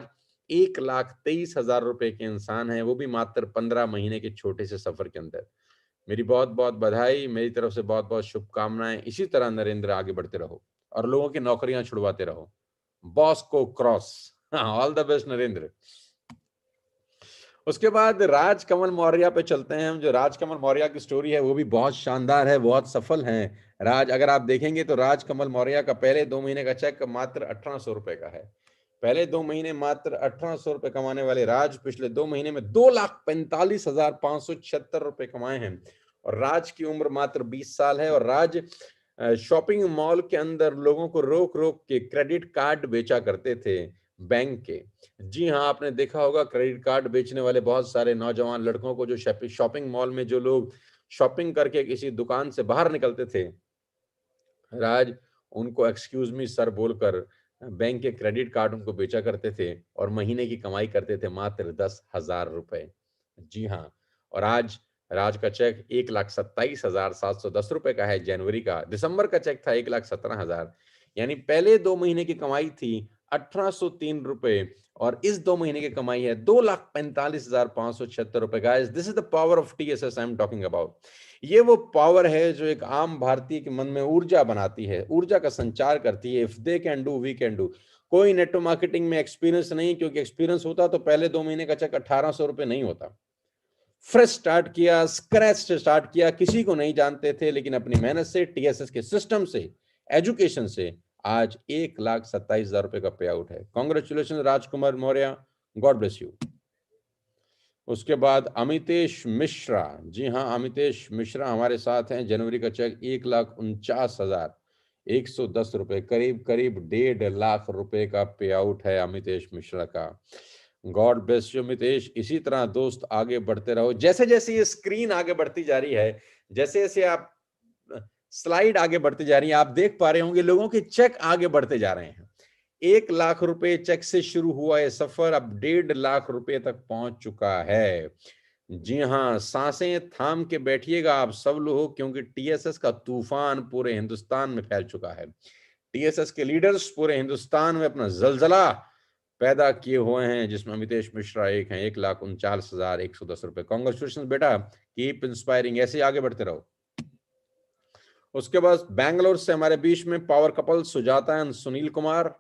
1,23,000 रुपए के इंसान है, वो भी मात्र 15 महीने के छोटे से सफर के अंदर। मेरी बहुत बहुत बधाई, मेरी तरफ से बहुत बहुत शुभकामनाएं। इसी तरह नरेंद्र आगे बढ़ते रहो और लोगों की नौकरियां छुड़वाते रहो। बॉस को cross. All the best Narendra. उसके बाद राजकमल मौर्य पे चलते हैं हम। जो राजकमल मौर्य की स्टोरी है वो भी बहुत शानदार है, बहुत सफल है। अगर आप देखेंगे तो राजकमल मौर्य का पहले 2 महीने का चेक मात्र 1800 रुपए का है। पहले 2 महीने मात्र 1800 रुपए कमाने वाले राज पिछले 2 महीने में 2,45,576 रुपए कमाए हैं। और राज की उम्र मात्र 20 साल है। और राज शॉपिंग मॉल के अंदर लोगों को रोक रोक के क्रेडिट कार्ड बेचा करते थे बैंक के। जी हाँ, आपने देखा होगा क्रेडिट कार्ड बेचने वाले बहुत सारे नौजवान लड़कों को, जो शॉपिंग मॉल में जो लोग शॉपिंग करके किसी दुकान से बाहर निकलते थे, राज उनको एक्सक्यूज मी सर बोलकर बैंक के क्रेडिट कार्ड उनको बेचा करते थे और महीने की कमाई करते थे मात्र 10,000 रुपए। जी हाँ। और आज राज का चेक 1,27,710 रुपए का है जनवरी का। दिसंबर का चेक था 1,17,000। यानी पहले 2 महीने की कमाई थी 1,803 रुपए और इस 2 महीने की कमाई है 2,45,576 रुपए। Guys, this is the power of TSS I am talking about. ये वो पावर है जो एक आम भारतीय के मन में ऊर्जा बनाती है, ऊर्जा का संचार करती है। If they can do we can do. कोई नेटवर्क मार्केटिंग में एक्सपीरियंस नहीं, क्योंकि एक्सपीरियंस होता तो पहले 2 महीने का चेक 1,800 रुपए नहीं होता। फ्रेश स्टार्ट किया, स्क्रैच से स्टार्ट किया, किसी को नहीं जानते थे, लेकिन अपनी मेहनत से, टीएसएस के सिस्टम से, एजुकेशन से आज 1,27,000 रुपए का पे आउट है। Congratulation Rajkumar Maurya, God bless you. उसके बाद अमितेश मिश्रा। जी हाँ, अमितेश मिश्रा हमारे साथ हैं। जनवरी का चेक 1,49,110 रुपए, करीब करीब 1.5 लाख रुपए का पे आउट है अमितेश मिश्रा का। God bless you Amitesh. इसी तरह दोस्त आगे बढ़ते रहो। जैसे जैसे ये स्क्रीन आगे बढ़ती जा रही है, जैसे जैसे आप स्लाइड आगे बढ़ती जा रही है, आप देख पा रहे होंगे लोगों के चेक आगे बढ़ते जा रहे हैं। 1 लाख रुपए चेक से शुरू हुआ ये सफर अब 1.5 लाख रुपए तक पहुंच चुका है। जी हाँ, सांसें थाम के बैठिएगा आप सब लोग, क्योंकि टीएसएस का तूफान पूरे हिंदुस्तान में फैल चुका है। टीएसएस के लीडर्स पूरे हिंदुस्तान में अपना जलजला पैदा किए हुए हैं, जिसमें अमितेश मिश्रा एक हैं। 1,49,110 रुपए। कॉन्ग्रेचुलेशन बेटा, कीप इंस्पायरिंग, ऐसे आगे बढ़ते रहो। उसके बाद बैंगलोर से हमारे बीच में power couple Sujata and Sunil Kumar.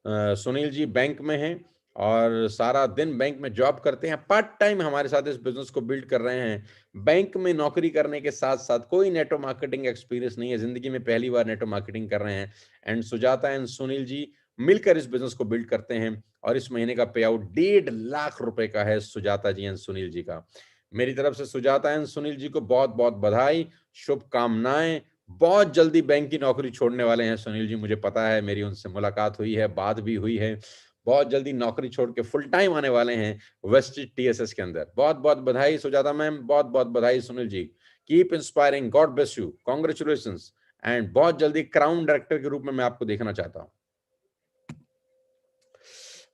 Sunil ji bank में हैं और सारा दिन बैंक में जॉब करते हैं। पार्ट टाइम हमारे साथ इस बिजनेस को बिल्ड कर रहे हैं। बैंक में नौकरी करने के साथ साथ कोई नेटवर्क मार्केटिंग एक्सपीरियंस नहीं है, जिंदगी में पहली बार नेटवर्क मार्केटिंग कर रहे हैं। एंड सुजाता एंड सुनील जी मिलकर इस बिजनेस को बिल्ड करते हैं और इस महीने का पे आउट 1.5 लाख रुपए का है सुजाता जी एंड सुनील जी का। मेरी तरफ से सुजाता एंड सुनील जी को बहुत बहुत बधाई, शुभकामनाएं। बहुत जल्दी बैंक की नौकरी छोड़ने वाले हैं सुनील जी, मुझे पता है, मेरी उनसे मुलाकात हुई है, बात भी हुई है। बहुत जल्दी नौकरी छोड़ के फुल टाइम आने वाले हैं वेस्टेज टीएसएस के अंदर। बहुत बहुत बधाई सुजाता मैम, बहुत बहुत बधाई Sunil ji. Keep inspiring, god bless you, congratulation. And बहुत जल्दी क्राउन डायरेक्टर के रूप में मैं आपको देखना चाहता हूं।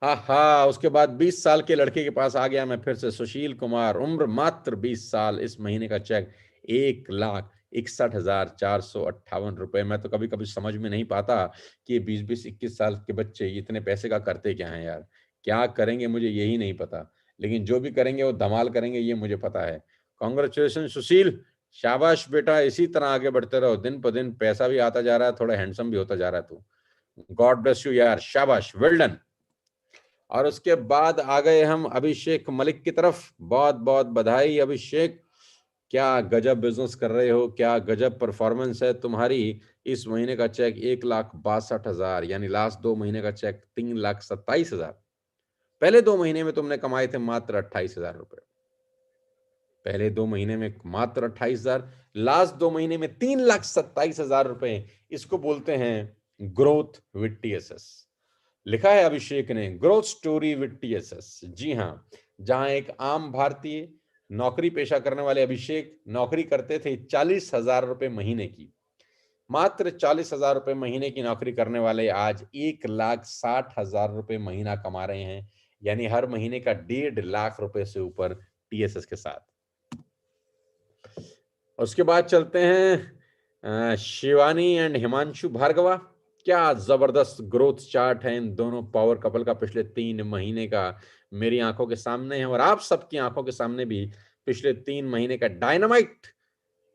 हा, उसके बाद 20 साल के लड़के के पास आ गया मैं फिर से। सुशील कुमार, उम्र मात्र 20 साल, इस महीने का चेक 1,61,458 रुपए। मैं तो कभी कभी समझ में नहीं पाता कि 20-21 साल के बच्चे इतने पैसे का करते क्या हैं यार। क्या करेंगे मुझे यही नहीं पता, लेकिन जो भी करेंगे वो धमाल करेंगे, ये मुझे पता है। कॉन्ग्रेचुलेशन सुशील, शाबाश बेटा, इसी तरह आगे बढ़ते रहो। दिन पर दिन पैसा भी आता जा रहा है, थोड़ा हैंडसम भी होता जा रहा है तू। गॉड ब्लेस यू यार, शाबाश, वेल डन। और उसके बाद आ गए हम अभिषेक मलिक की तरफ। बहुत बहुत बधाई अभिषेक, क्या गजब बिजनेस कर रहे हो, क्या गजब परफॉर्मेंस है तुम्हारी। इस महीने का चेक 1,62,000, यानी लास्ट 2 महीने का चेक 3,27,000। पहले 2 महीने में तुमने कमाए थे मात्र 28,000 रुपए। पहले 2 महीने में मात्र 28,000, लास्ट 2 महीने में 3,27,000 रुपए। इसको बोलते हैं ग्रोथ विद टीएसएस। लिखा है अभिषेक ने, ग्रोथ स्टोरी विद टीएसएस। जी हाँ, जहां एक आम भारतीय नौकरी पेशा करने वाले अभिषेक नौकरी करते थे 40,000 रुपए महीने की। मात्र 40,000 रुपए महीने की नौकरी करने वाले आज 1,60,000 रुपए महीना कमा रहे हैं, यानी हर महीने का 1.5 लाख रुपए से ऊपर टीएसएस के साथ। उसके बाद चलते हैं शिवानी एंड हिमांशु भार्गवा। क्या जबरदस्त ग्रोथ चार्ट है इन दोनों पावर कपल का पिछले 3 महीने का मेरी आंखों के सामने है, और आप सबकी आंखों के सामने भी पिछले 3 महीने का डायनामाइट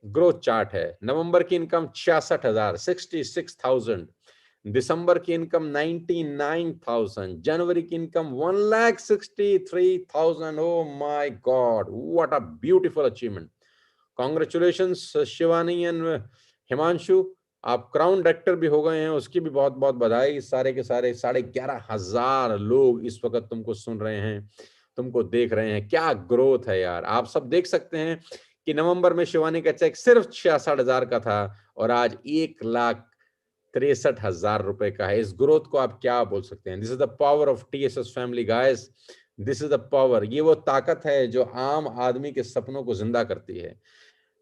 ग्रोथ चार्ट है। नवंबर की इनकम 66,000, 66,000। दिसंबर की इनकम 99,000। जनवरी की income 1,63,000। O my God, what a beautiful achievement. Congratulations Shivani and Himanshu, आप क्राउन डायरेक्टर भी हो गए हैं, उसकी भी बहुत बहुत बधाई। सारे के सारे 11,500 लोग इस वक्त तुमको सुन रहे हैं, तुमको देख रहे हैं। क्या ग्रोथ है यार। आप सब देख सकते हैं कि नवंबर में शिवानी का चेक सिर्फ 66,000 का था और आज 1,63,000 रुपए का है। इस ग्रोथ को आप क्या बोल सकते हैं? This is the power of TSS family guys. This is the power. ये वो ताकत है जो आम आदमी के सपनों को जिंदा करती है,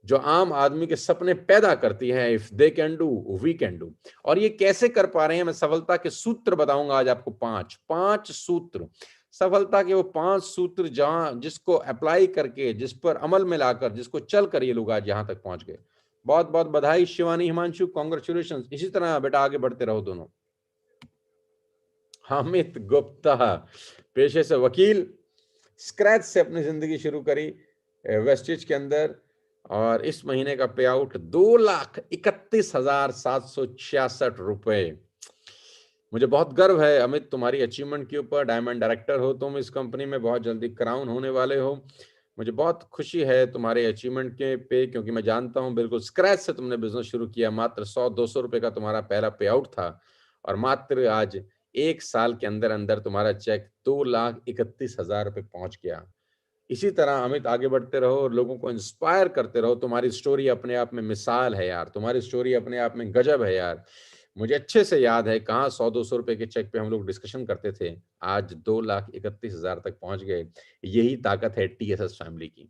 जो आम आदमी के सपने पैदा करती है। If they can do, we can do. और ये कैसे कर पा रहे हैं, मैं सफलता के सूत्र बताऊंगा आज आपको। पांच सूत्र, सफलता के वो 5 सूत्र जहां जिसको अप्लाई करके, जिस पर अमल में लाकर, जिसको चलकर ये लोग आज यहां तक पहुंच गए। बहुत बहुत बधाई शिवानी हिमांशु, कॉन्ग्रेचुलेशन। इसी तरह बेटा आगे बढ़ते रहो दोनों। अमित गुप्ता पेशे से वकील, स्क्रैच से अपनी जिंदगी शुरू करी वेस्टेज के अंदर, और इस महीने का पे आउट 2,31,766 रुपए। मुझे बहुत गर्व है अमित तुम्हारी अचीवमेंट के ऊपर। डायमंड डायरेक्टर हो तुम इस कंपनी में, बहुत जल्दी क्राउन होने वाले हो। मुझे बहुत खुशी है तुम्हारे अचीवमेंट के पे, क्योंकि मैं जानता हूं बिल्कुल स्क्रैच से तुमने बिजनेस शुरू किया। मात्र 100-200 रुपए का तुम्हारा पहला पे आउट था, और मात्र आज 1 साल के अंदर अंदर तुम्हारा चेक 2,31,000 रुपए पहुंच गया। इसी तरह अमित आगे बढ़ते रहो और लोगों को इंस्पायर करते रहो। तुम्हारी स्टोरी अपने आप में मिसाल है यार, तुम्हारी स्टोरी अपने आप में गजब है यार। मुझे अच्छे से याद है कहाँ 100-200 रुपए के चेक पे हम लोग डिस्कशन करते थे, आज 2,31,000 तक पहुंच गए। यही ताकत है टीएसएस फैमिली की,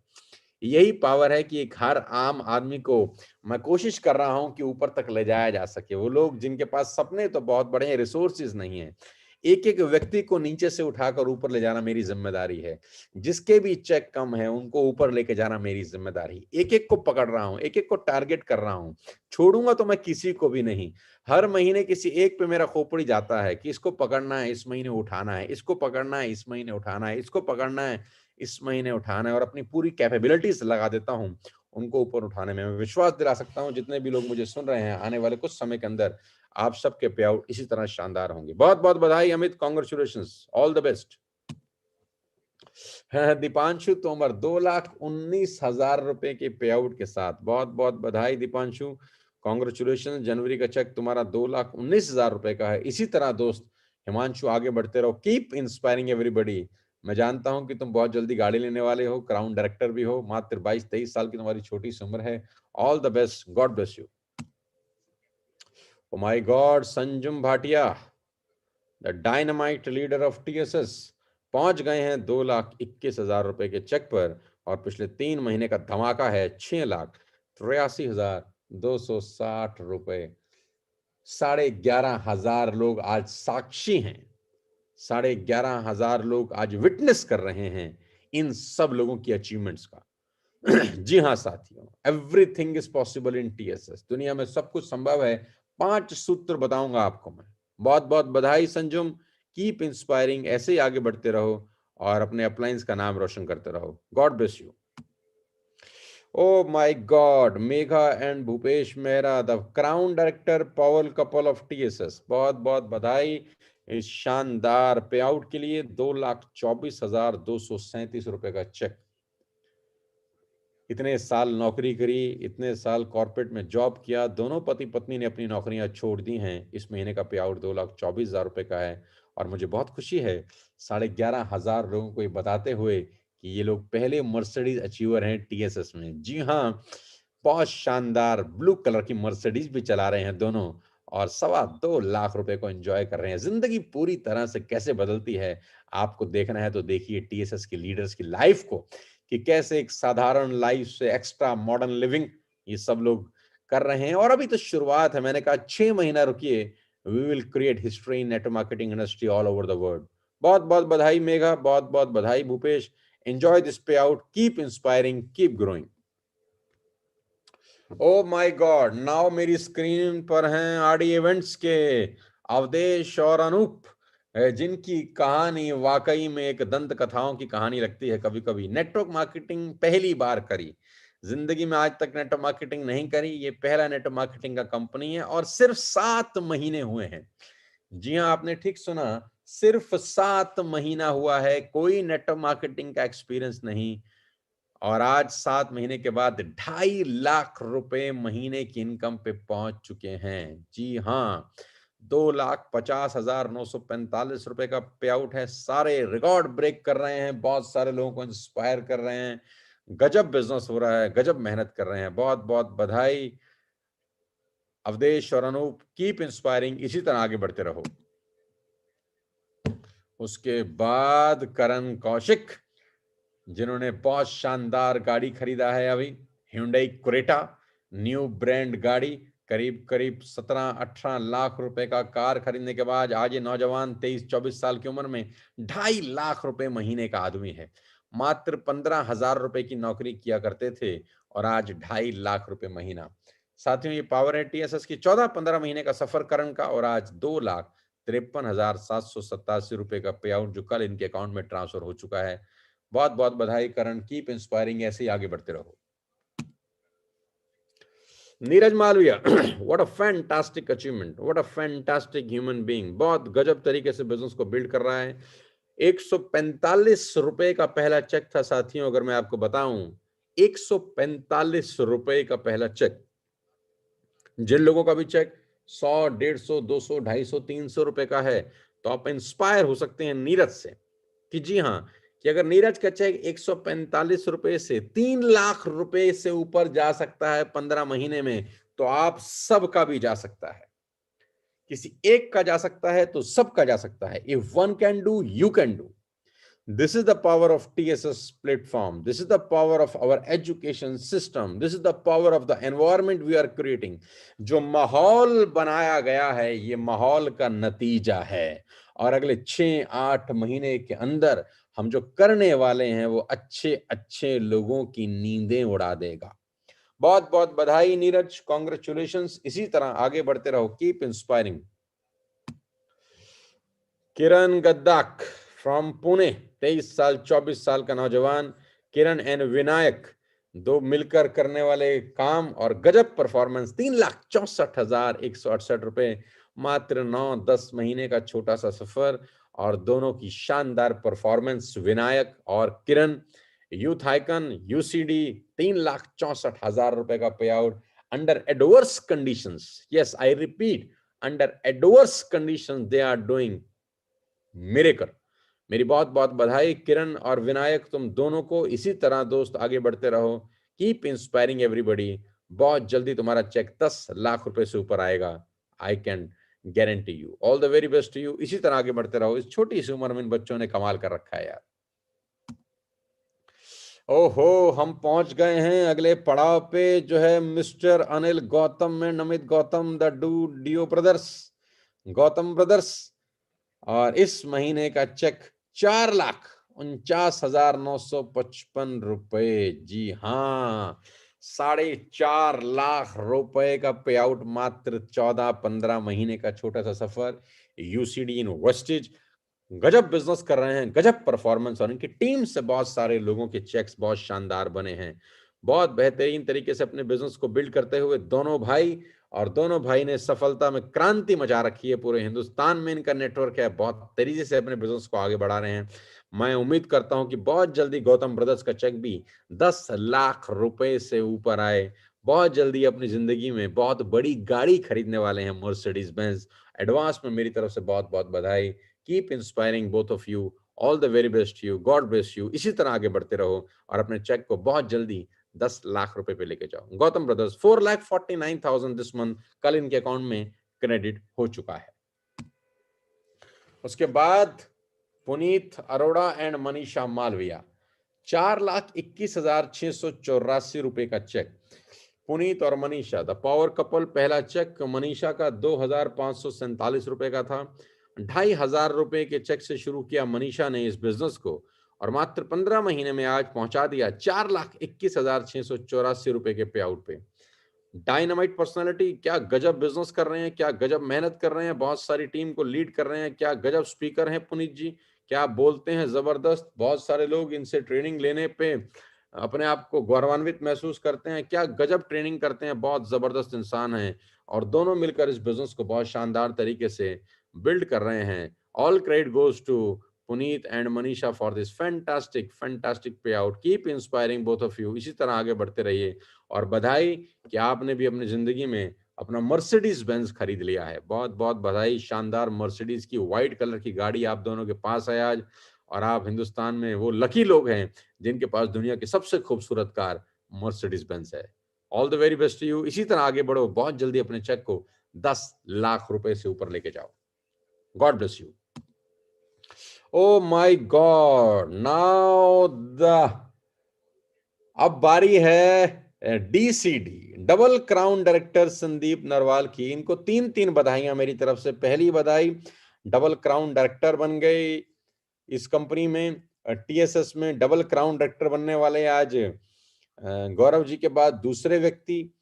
यही पावर है कि एक हर आम आदमी को मैं कोशिश कर रहा हूं कि ऊपर तक ले जाया जा सके। वो लोग जिनके पास सपने तो बहुत बड़े हैं, रिसोर्सेज नहीं है, एक एक व्यक्ति को नीचे से उठाकर ऊपर ले जाना मेरी जिम्मेदारी है। जिसके भी चेक कम है उनको ऊपर लेके जाना मेरी जिम्मेदारी। एक एक को पकड़ रहा हूं, एक एक को टारगेट कर रहा हूं। छोड़ूंगा तो मैं किसी को भी नहीं। हर महीने किसी एक पे मेरा खोपड़ी जाता है कि इसको पकड़ना है, इस महीने उठाना है, इसको पकड़ना है, इस महीने उठाना है, इसको पकड़ना है, इस महीने उठाना है, और अपनी पूरी कैपेबिलिटीज लगा देता हूं उनको ऊपर उठाने में। मैं विश्वास दिला सकता हूं जितने भी लोग मुझे सुन रहे हैं, आने वाले कुछ समय के अंदर आप सबके पे आउट इसी तरह शानदार होंगे। बहुत बहुत बधाई Amit, congratulations, all the best. Deepanshu Tomar 2,19,000 रुपए के पे आउट के साथ, बहुत बहुत बधाई दीपांशु, कॉन्ग्रेचुलेशन। जनवरी का चेक तुम्हारा 2,19,000 रुपए का है। इसी तरह दोस्त हिमांशु आगे बढ़ते रहो, कीप इंस्पायरिंग एवरीबॉडी। मैं जानता हूं कि तुम बहुत जल्दी गाड़ी लेने वाले हो, क्राउन डायरेक्टर भी हो, मात्र 22-23 साल की तुम्हारी छोटी सी उम्र है। All the best, god bless you. Oh my god, Sanjum Bhatia the dynamite leader of TSS पहुंच गए हैं 2,21,000 रुपए के चेक पर, और पिछले 3 महीने का धमाका है 6,83,260 रुपए। 11,500 लोग आज साक्षी हैं, 11,500 लोग आज विटनेस कर रहे हैं इन सब लोगों की अचीवमेंट्स का। जी हाँ साथियों, everything is possible in TSS. दुनिया में सब कुछ संभव है। 5 सूत्र बताऊंगा आपको मैं। बहुत बहुत बधाई संजुम, कीप इंस्पायरिंग, ऐसे ही आगे बढ़ते रहो और अपने अपलाइंस का नाम रोशन करते रहो। God bless you. Oh my God, Megha and Bhupesh Mehra the crown director power couple of TSS, बहुत बहुत बधाई इस शानदार पे आउट के लिए। 2,24,237 रुपए का चेक। इतने साल नौकरी करी, इतने साल कॉर्पोरेट में जॉब किया, दोनों पति पत्नी ने अपनी नौकरियां छोड़ दी हैं। इस महीने का पे आउट 2,24,000 रुपए का है, और मुझे बहुत खुशी है 11,500 लोगों को ये बताते हुए कि ये लोग पहले मर्सिडीज अचीवर हैं टीएसएस में। जी हाँ, बहुत शानदार ब्लू कलर की मर्सिडीज भी चला रहे हैं दोनों, और 2.25 लाख रुपए को एंजॉय कर रहे हैं। जिंदगी पूरी तरह से कैसे बदलती है आपको देखना है तो देखिए टीएसएस के लीडर्स की लाइफ को, कि कैसे एक साधारण लाइफ से एक्स्ट्रा मॉडर्न लिविंग ये सब लोग कर रहे हैं। और अभी तो शुरुआत है, मैंने कहा 6 महीना रुकिए, we will create history in network marketing industry all over the world. बहुत बहुत बधाई मेघा, बहुत बहुत बधाई भूपेश। एंजॉय दिस पे out, keep inspiring, keep growing. Oh my god, now मेरी स्क्रीन पर हैं आरडी इवेंट्स के अवधेश और अनूप, जिनकी कहानी वाकई में एक दंत कथाओं की कहानी लगती है। कभी कभी नेटवर्क मार्केटिंग पहली बार करी, जिंदगी में आज तक नेटवर्क मार्केटिंग नहीं करी, ये पहला नेटवर्क मार्केटिंग का कंपनी है और सिर्फ 7 महीने हुए हैं। जी हाँ, आपने ठीक सुना, सिर्फ 7 महीना हुआ है, कोई नेटवर्क मार्केटिंग का एक्सपीरियंस नहीं। और आज 7 महीने के बाद 2.5 लाख रुपए महीने की इनकम पे पहुंच चुके हैं। जी हाँ, 2,50,945 रुपए का पे आउट है। सारे रिकॉर्ड ब्रेक कर रहे हैं, बहुत सारे लोगों को इंस्पायर कर रहे हैं। गजब बिजनेस हो रहा है, गजब मेहनत कर रहे हैं। बहुत बहुत बधाई अवधेश और अनूप, कीप इंस्पायरिंग, इसी तरह आगे बढ़ते रहो। उसके बाद करण कौशिक, जिन्होंने बहुत शानदार गाड़ी खरीदा है अभी, Hyundai क्रेटा, न्यू ब्रांड गाड़ी, करीब करीब 17-18 लाख रुपए का कार खरीदने के बाद आज ये नौजवान 23-24 साल की उम्र में 2.5 लाख रुपए महीने का आदमी है। मात्र 15,000 रुपए की नौकरी किया करते थे और आज 2.5 लाख रुपए महीना। साथियों, ये पावर है TSS की 14-15 महीने का सफर करण का, और आज 2,53,787 रुपए का पे आउट जो कल इनके अकाउंट में ट्रांसफर हो चुका है। बहुत बहुत बधाई करण, कीप इंस्पायरिंग, ऐसे ही आगे बढ़ते रहो। Neeraj Malviya, what a fantastic achievement, what a fantastic human being, बहुत गजब तरीके से बिजनेस को बिल्ड कर रहा है। 145 रुपए का पहला चेक था साथियों, अगर मैं आपको बताऊं, 145 रुपए का पहला चेक। जिन लोगों का भी चेक 100, 150, 200, 250, 300 रुपए का है, तो आप इंस्पायर हो सकते हैं नीरज से कि जी हाँ, कि अगर नीरज का चेक 145 रुपए से 3 लाख रुपए से ऊपर जा सकता है 15 महीने में, तो आप सबका भी जा सकता है। किसी एक का जा सकता है तो सबका जा सकता है। If one can do, you can do. This is the power of TSS platform. This is the power of our education system. This is the power of the environment we are creating. जो माहौल बनाया गया है, ये माहौल का नतीजा है। और अगले 6-8 महीने के अंदर हम जो करने वाले हैं वो अच्छे अच्छे लोगों की नींदें उड़ा देगा। बहुत बहुत बधाई नीरज, कॉन्ग्रेचुलेशंस, इसी तरह आगे बढ़ते रहो, keep inspiring. Kiran Gaddak from Pune, 23 साल 24 साल का नौजवान। किरण एंड विनायक, दो मिलकर करने वाले काम और गजब परफॉर्मेंस। 3,64,168 रुपए, मात्र 9-10 महीने का छोटा सा सफर और दोनों की शानदार परफॉर्मेंस। विनायक और किरण, यूथ आइकन यूसीडी, 3,64,000 रुपए का payout under adverse conditions. Yes, I repeat, under adverse conditions they are doing miracle. मेरी बहुत बहुत बधाई किरण और विनायक, तुम दोनों को। इसी तरह दोस्त आगे बढ़ते रहो, कीप इंस्पायरिंग एवरीबॉडी। बहुत जल्दी तुम्हारा चेक 10 लाख रुपए से ऊपर आएगा, I can guarantee you. All the very best to you, इसी तरह आगे बढ़ते रहो। इस छोटी सी उम्र में इन बच्चों ने कमाल कर रखा है यार। ओहो, हम पहुंच गए हैं अगले पड़ाव पे, जो है mister Anil Gautam and Amit Gautam, the duo brothers, Gautam brothers. और इस महीने का चेक 4,49,955 रुपए। जी हाँ, 4.5 लाख रुपए का पे आउट, मात्र 14-15 महीने का छोटा सा सफर। यूसीडी इन वेस्टेज, गजब बिजनेस कर रहे हैं, गजब परफॉर्मेंस, और इनकी टीम से बहुत सारे लोगों के चेक्स बहुत शानदार बने हैं। बहुत बेहतरीन तरीके से अपने बिजनेस को बिल्ड करते हुए दोनों भाई, और दोनों भाई ने सफलता में क्रांति मचा रखी है। पूरे हिंदुस्तान में इनका नेटवर्क है, बहुत तेजी से अपने बिजनेस को आगे बढ़ा रहे हैं। मैं उम्मीद करता हूं कि बहुत जल्दी गौतम ब्रदर्स का चेक भी 10 लाख रुपए से ऊपर आए। बहुत जल्दी अपनी जिंदगी में बहुत बड़ी गाड़ी खरीदने वाले हैं, मर्सिडीज बेंज। एडवांस में मेरी तरफ से बहुत बहुत बधाई। Keep inspiring both of you, all the very best you, God bless you. इसी तरह आगे बढ़ते रहो और अपने चेक को बहुत जल्दी 10 लाख रुपए पे लेके जाओ। गौतम ब्रदर्स 4,49,000 दिस मंथ, कल इनके अकाउंट में क्रेडिट हो चुका है। उसके बाद पुनीत अरोड़ा एंड मनीषा मालविया, 4,21,684 रुपए का चेक। पुनीत और मनीषा द पावर कपल। पहला चेक मनीषा का 2,547 रुपए का था। 2,500 रुपए के चेक से शुरू किया मनीषा ने इस बिजनेस को और मात्र 15 महीने में आज पहुंचा दिया 4,21,684 रुपए के पे आउट पे। डायनामाइट पर्सनालिटी, क्या गजब बिजनेस कर रहे हैं, क्या गजब मेहनत कर रहे हैं, बहुत सारी टीम को लीड कर रहे हैं, क्या गजब स्पीकर हैं पुनीत जी, क्या बोलते हैं, जबरदस्त। बहुत सारे लोग इनसे ट्रेनिंग लेने पे अपने आप को गौरवान्वित महसूस करते हैं, क्या गजब ट्रेनिंग करते हैं, बहुत जबरदस्त इंसान हैं और दोनों मिलकर इस बिजनेस को बहुत शानदार तरीके से बिल्ड कर रहे हैं। All credit goes to Puneet and Manisha for this fantastic pay out. Keep inspiring both of you. इसी तरह आगे बढ़ते रहिए और बधाई कि आपने भी अपनी जिंदगी में अपना मर्सिडीज बेंज खरीद लिया है। बहुत बहुत बधाई। शानदार मर्सिडीज की व्हाइट कलर की गाड़ी आप दोनों के पास है आज और आप हिंदुस्तान में वो लकी लोग हैं जिनके पास दुनिया की सबसे खूबसूरत कार मर्सिडीज बेंज है। All the very best to you. इसी तरह आगे बढ़ो, बहुत जल्दी अपने चेक को 10 लाख रुपए से ऊपर लेके जाओ। God bless you. Oh my god, now अब बारी है डीसीडी, double crown director Sandeep Narwal की। इनको तीन तीन बधाइयां मेरी तरफ से। पहली बधाई, डबल क्राउन डायरेक्टर बन गए इस कंपनी में, टीएसएस में डबल क्राउन डायरेक्टर बनने वाले आज गौरव जी के बाद दूसरे व्यक्ति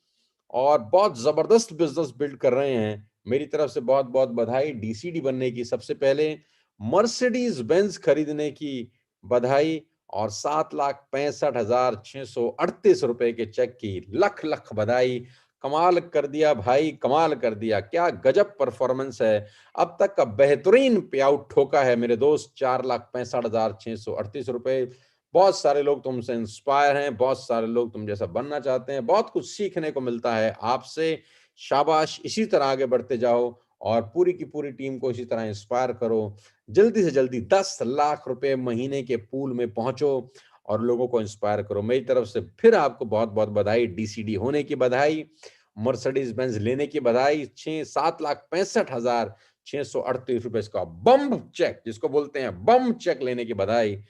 और बहुत जबरदस्त बिजनेस बिल्ड कर रहे हैं। मेरी तरफ से बहुत बहुत बधाई डीसीडी बनने की। सबसे पहले मर्सिडीज बेंज खरीदने की बधाई और 7,65,638 रुपए के चेक की लख लख बधाई। कमाल कर दिया भाई, कमाल कर दिया, क्या गजब परफॉर्मेंस है। अब तक का बेहतरीन पे आउट ठोका है मेरे दोस्त, 4,65,638 रुपए। बहुत सारे लोग तुमसे इंस्पायर हैं, बहुत सारे लोग तुम जैसा बनना चाहते हैं, बहुत कुछ सीखने को मिलता है आपसे। शाबाश, इसी तरह आगे बढ़ते जाओ और पूरी की पूरी टीम को इसी तरह इंस्पायर करो। जल्दी से जल्दी 10 लाख रुपए महीने के पूल में पहुंचो और लोगों को इंस्पायर करो। मेरी तरफ से फिर आपको बहुत बहुत बधाई। डीसीडी होने की बधाई, मर्सिडीज बेंज लेने की बधाई, 7,65,638 रुपए का बम चेक, जिसको बोलते हैं बम चेक, लेने की बधाई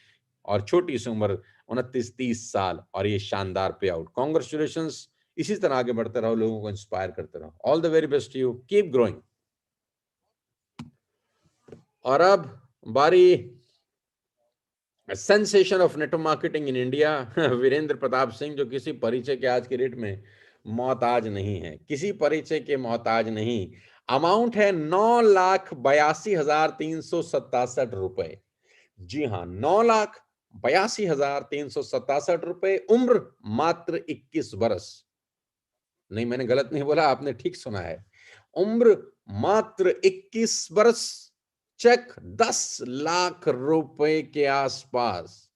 और छोटी सी उम्र 29-30 साल और ये शानदार पे आउट। कॉन्ग्रेचुलेशन। इसी तरह आगे बढ़ते रहो, लोगों को इंस्पायर करते रहो। All the very best you, keep growing. और अब बारी sensation of network marketing in India, Virendra Pratap Singh, जो किसी परिचय के आज के डेट में मोहताज नहीं है, किसी परिचय के मोहताज नहीं। अमाउंट है 9,82,367 रुपए। जी हाँ, 9,82,367 रुपए। उम्र मात्र 21 वर्ष। नहीं, मैंने गलत नहीं बोला, आपने ठीक सुना है, उम्र मात्र 21 वर्ष। चेक 10 लाख रुपए के आसपास।